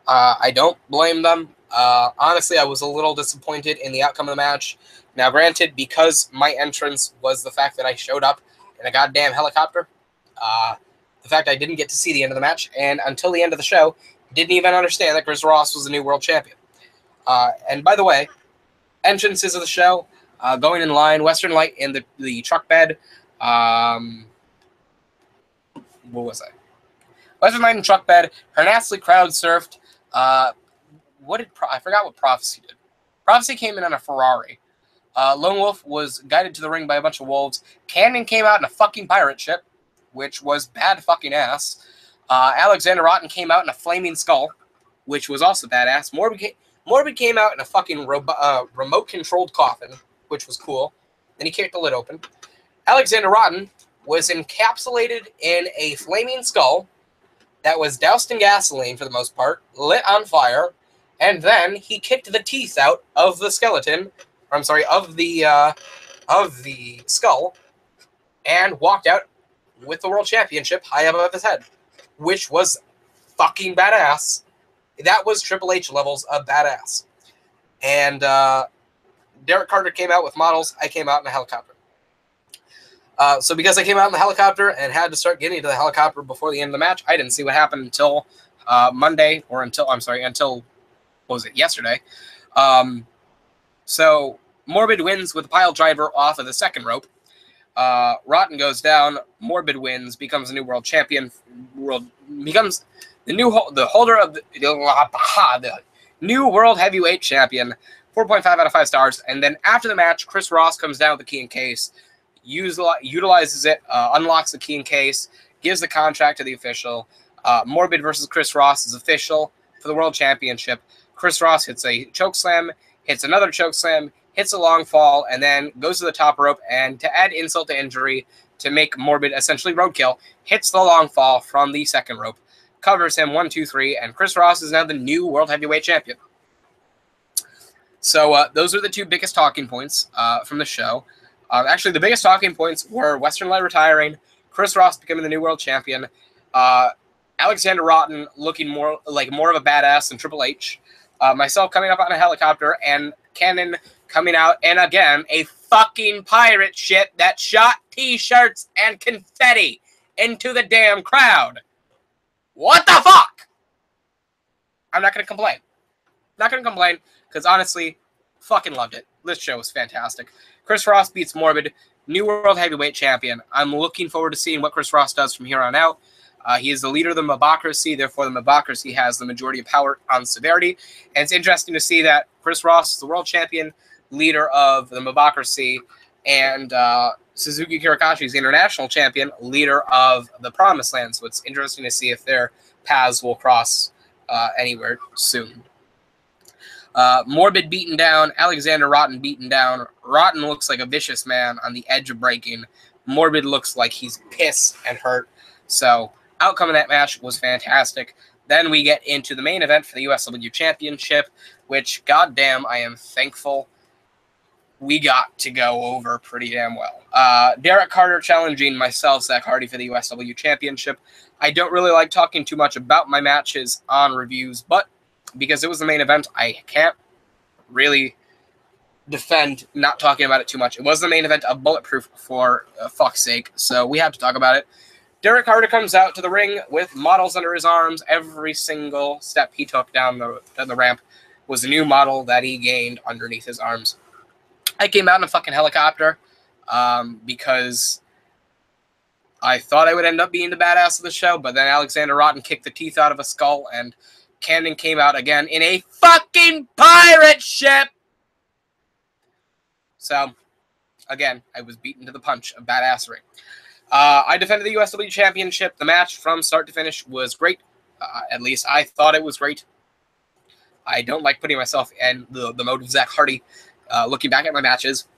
I don't blame them. Honestly, I was a little disappointed in the outcome of the match. Now, granted, because my entrance was the fact that I showed up in a goddamn helicopter, the fact I didn't get to see the end of the match, and until the end of the show, didn't even understand that Chris Ross was the new world champion. And by the way, entrances of the show, going in line, Western Light in the truck bed. What was I? Western Light in truck bed. Hernastley crowd surfed. I forgot what Prophecy did. Prophecy came in on a Ferrari. Lone Wolf was guided to the ring by a bunch of wolves. Cannon came out in a fucking pirate ship, which was bad fucking ass. Alexander Rotten came out in a flaming skull, which was also badass. Morbid came out in a fucking remote-controlled coffin, which was cool. Then he kicked the lid open. Alexander Rotten was encapsulated in a flaming skull that was doused in gasoline for the most part, lit on fire, and then he kicked the teeth out of the skeleton, or I'm sorry, of the skull, and walked out with the World Championship high above his head, which was fucking badass. That was Triple H levels of badass. And Derek Carter came out with models. I came out in a helicopter. So because I came out in the helicopter and had to start getting to the helicopter before the end of the match, I didn't see what happened until Monday, or until, what was it, yesterday. So Morbid wins with a pile driver off of the second rope. Rotten goes down. Morbid wins, becomes a new world champion. Becomes the holder of the new world heavyweight champion. 4.5 out of 5 stars. And then after the match, Chris Ross comes down with the key and case, utilizes it, unlocks the key and case, gives the contract to the official. Morbid versus Chris Ross is official for the world championship. Chris Ross hits a choke slam, hits another choke slam, hits a long fall, and then goes to the top rope, and to add insult to injury, to make Morbid essentially roadkill, hits the long fall from the second rope, covers him 1, 2, 3, and Chris Ross is now the new world heavyweight champion. So those are the two biggest talking points from the show. Actually, the biggest talking points were Western Light retiring, Chris Ross becoming the new world champion, Alexander Rotten looking more of a badass than Triple H, myself coming up on a helicopter, and Cannon coming out, and again, a fucking pirate ship that shot T-shirts and confetti into the damn crowd. What the fuck? I'm not going to complain. Not going to complain, because honestly, fucking loved it. This show was fantastic. Chris Ross beats Morbid, new world heavyweight champion. I'm looking forward to seeing what Chris Ross does from here on out. He is the leader of the Mobocracy, therefore the Mobocracy has the majority of power on Severity. And it's interesting to see that Chris Ross is the world champion, leader of the Mobocracy, and Suzuki Kirikashi is the international champion, leader of the Promised Land. So it's interesting to see if their paths will cross anywhere soon. Morbid beaten down, Alexander Rotten beaten down. Rotten looks like a vicious man on the edge of breaking. Morbid looks like he's pissed and hurt. So, outcome of that match was fantastic. Then we get into the main event for the USW Championship, which, goddamn, I am thankful we got to go over pretty damn well. Derek Carter challenging myself, Zack Hardin, for the USW Championship. I don't really like talking too much about my matches on reviews, but because it was the main event, I can't really defend not talking about it too much. It was the main event of Bullet Proof, for fuck's sake, so we have to talk about it. Derek Carter comes out to the ring with models under his arms. Every single step he took down the ramp was a new model that he gained underneath his arms. I came out in a fucking helicopter because I thought I would end up being the badass of the show, but then Alexander Rotten kicked the teeth out of a skull, and Canton came out again in a fucking pirate ship! So, again, I was beaten to the punch of badassery. I defended the USW Championship. The match from start to finish was great. At least I thought it was great. I don't like putting myself in the mode of Zack Hardin, looking back at my matches.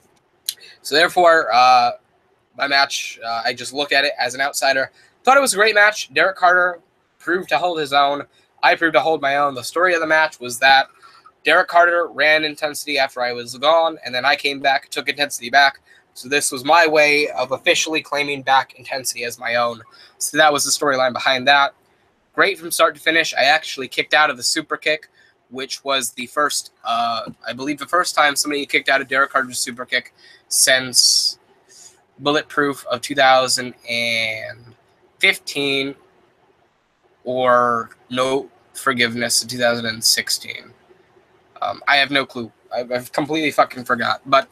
So therefore, my match, I just look at it as an outsider. Thought it was a great match. Derek Carter proved to hold his own. I proved to hold my own. The story of the match was that Derek Carter ran intensity after I was gone, and then I came back, took intensity back. So this was my way of officially claiming back intensity as my own. So that was the storyline behind that. Great from start to finish. I actually kicked out of the super kick, which was the first, I believe the first time somebody kicked out of Derek Carter's super kick since Bullet Proof of 2015 or No Forgiveness in 2016. I have no clue. I've completely fucking forgot. But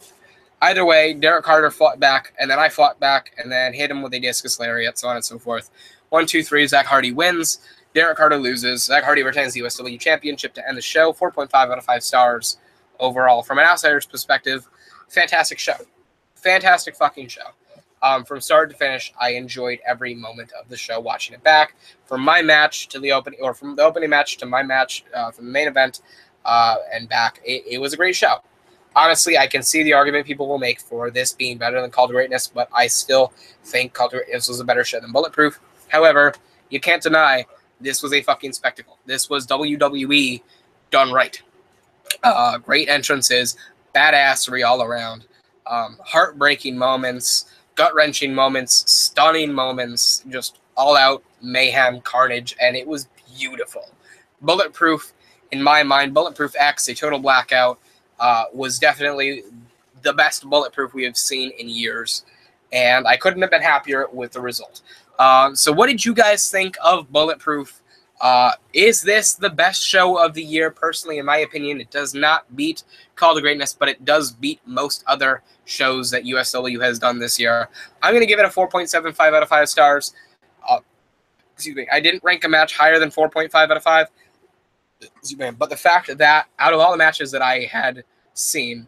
either way, Derek Carter fought back, and then I fought back, and then hit him with a discus lariat, so on and so forth. 1, 2, 3, Zack Hardin wins. Derek Carter loses. Zack Hardin retains the USW Championship to end the show. 4.5 out of 5 stars overall. From an outsider's perspective, fantastic show. Fantastic fucking show. From start to finish, I enjoyed every moment of the show watching it back. From my match to the opening, or from the opening match to my match from the main event and back, it was a great show. Honestly, I can see the argument people will make for this being better than Call to Greatness, but I still think Call to Greatness was a better show than Bullet Proof. However, you can't deny this was a fucking spectacle. This was WWE done right. Great entrances, badassery all around, heartbreaking moments, gut-wrenching moments, stunning moments, just all-out mayhem, carnage, and it was beautiful. Bullet Proof, in my mind, Bullet Proof X, a Total Blackout, was definitely the best Bullet Proof we have seen in years, and I couldn't have been happier with the result. So what did you guys think of Bullet Proof? Is this the best show of the year? Personally, in my opinion, it does not beat Call to Greatness, but it does beat most other shows that USW has done this year. I'm going to give it a 4.75 out of 5 stars. Excuse me. I didn't rank a match higher than 4.5 out of 5. Excuse me. But the fact that out of all the matches that I had seen,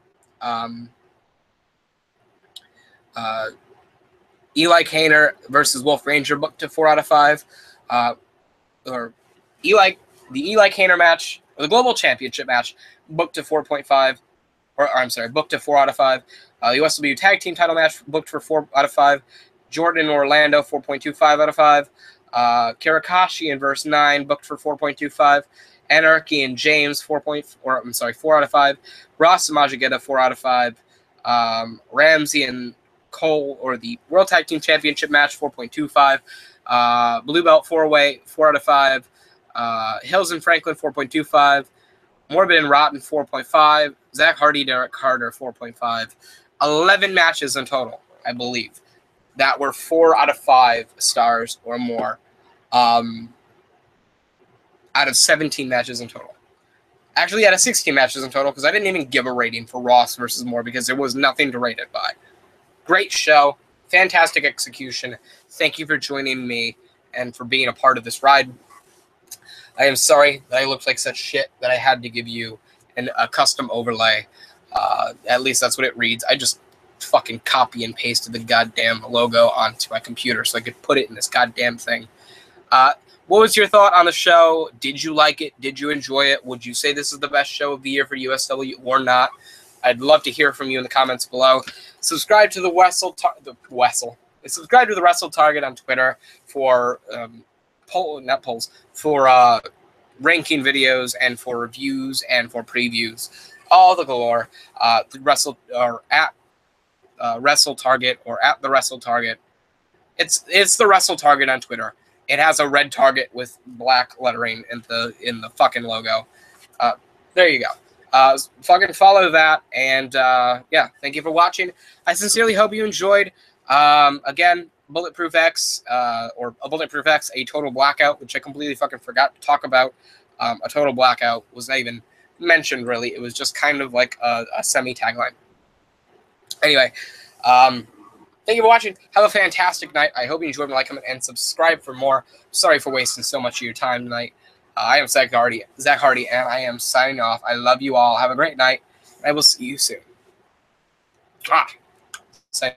Eli Cantor versus Wolf Ranger booked to 4 out of 5. Or the Eli Cantor match, or the Global Championship match, booked to 4.5. Or I'm sorry, booked to 4 out of 5. The USW Tag Team title match booked for 4 out of 5. Jordan and Orlando, 4.25 out of 5. Kirikashi and Verse 9 booked for 4.25. Anarchy and James, 4 out of 5. Ross and Majigeta, 4 out of 5. Ramsey and Cole, or the World Tag Team Championship match, 4.25. Blue Belt 4-way, 4 out of 5. Hills and Franklin, 4.25. Morbid and Rotten, 4.5. Zack Hardin, Derek Carter, 4.5. 11 matches in total, I believe, that were 4 out of 5 stars or more. Out of 17 matches in total. Actually, out of 16 matches in total, because I didn't even give a rating for Ross versus Moore because there was nothing to rate it by. Great show. Fantastic execution. Thank you for joining me and for being a part of this ride. I am sorry that I looked like such shit that I had to give you a custom overlay. At least that's what it reads. I just fucking copy and pasted the goddamn logo onto my computer so I could put it in this goddamn thing. What was your thought on the show? Did you like it? Did you enjoy it? Would you say this is the best show of the year for USW or not? I'd love to hear from you in the comments below. Subscribe to the Wessel. subscribe to the Wrestle Target on Twitter for for ranking videos and for reviews and for previews, all the galore. The Wrestle or at Wrestle Target or at the Wrestle Target. It's the Wrestle Target on Twitter. It has a red target with black lettering in the fucking logo. There you go. Fucking follow that, and yeah, thank you for watching. I sincerely hope you enjoyed. Again, Bulletproof X, or a Bulletproof X, a Total Blackout, which I completely fucking forgot to talk about. A Total Blackout was not even mentioned, really. It was just kind of like a semi-tagline. Anyway, thank you for watching. Have a fantastic night. I hope you enjoyed. Like, comment, and subscribe for more. Sorry for wasting so much of your time tonight. I am Zack Hardy, and I am signing off. I love you all. Have a great night. I will see you soon. Say.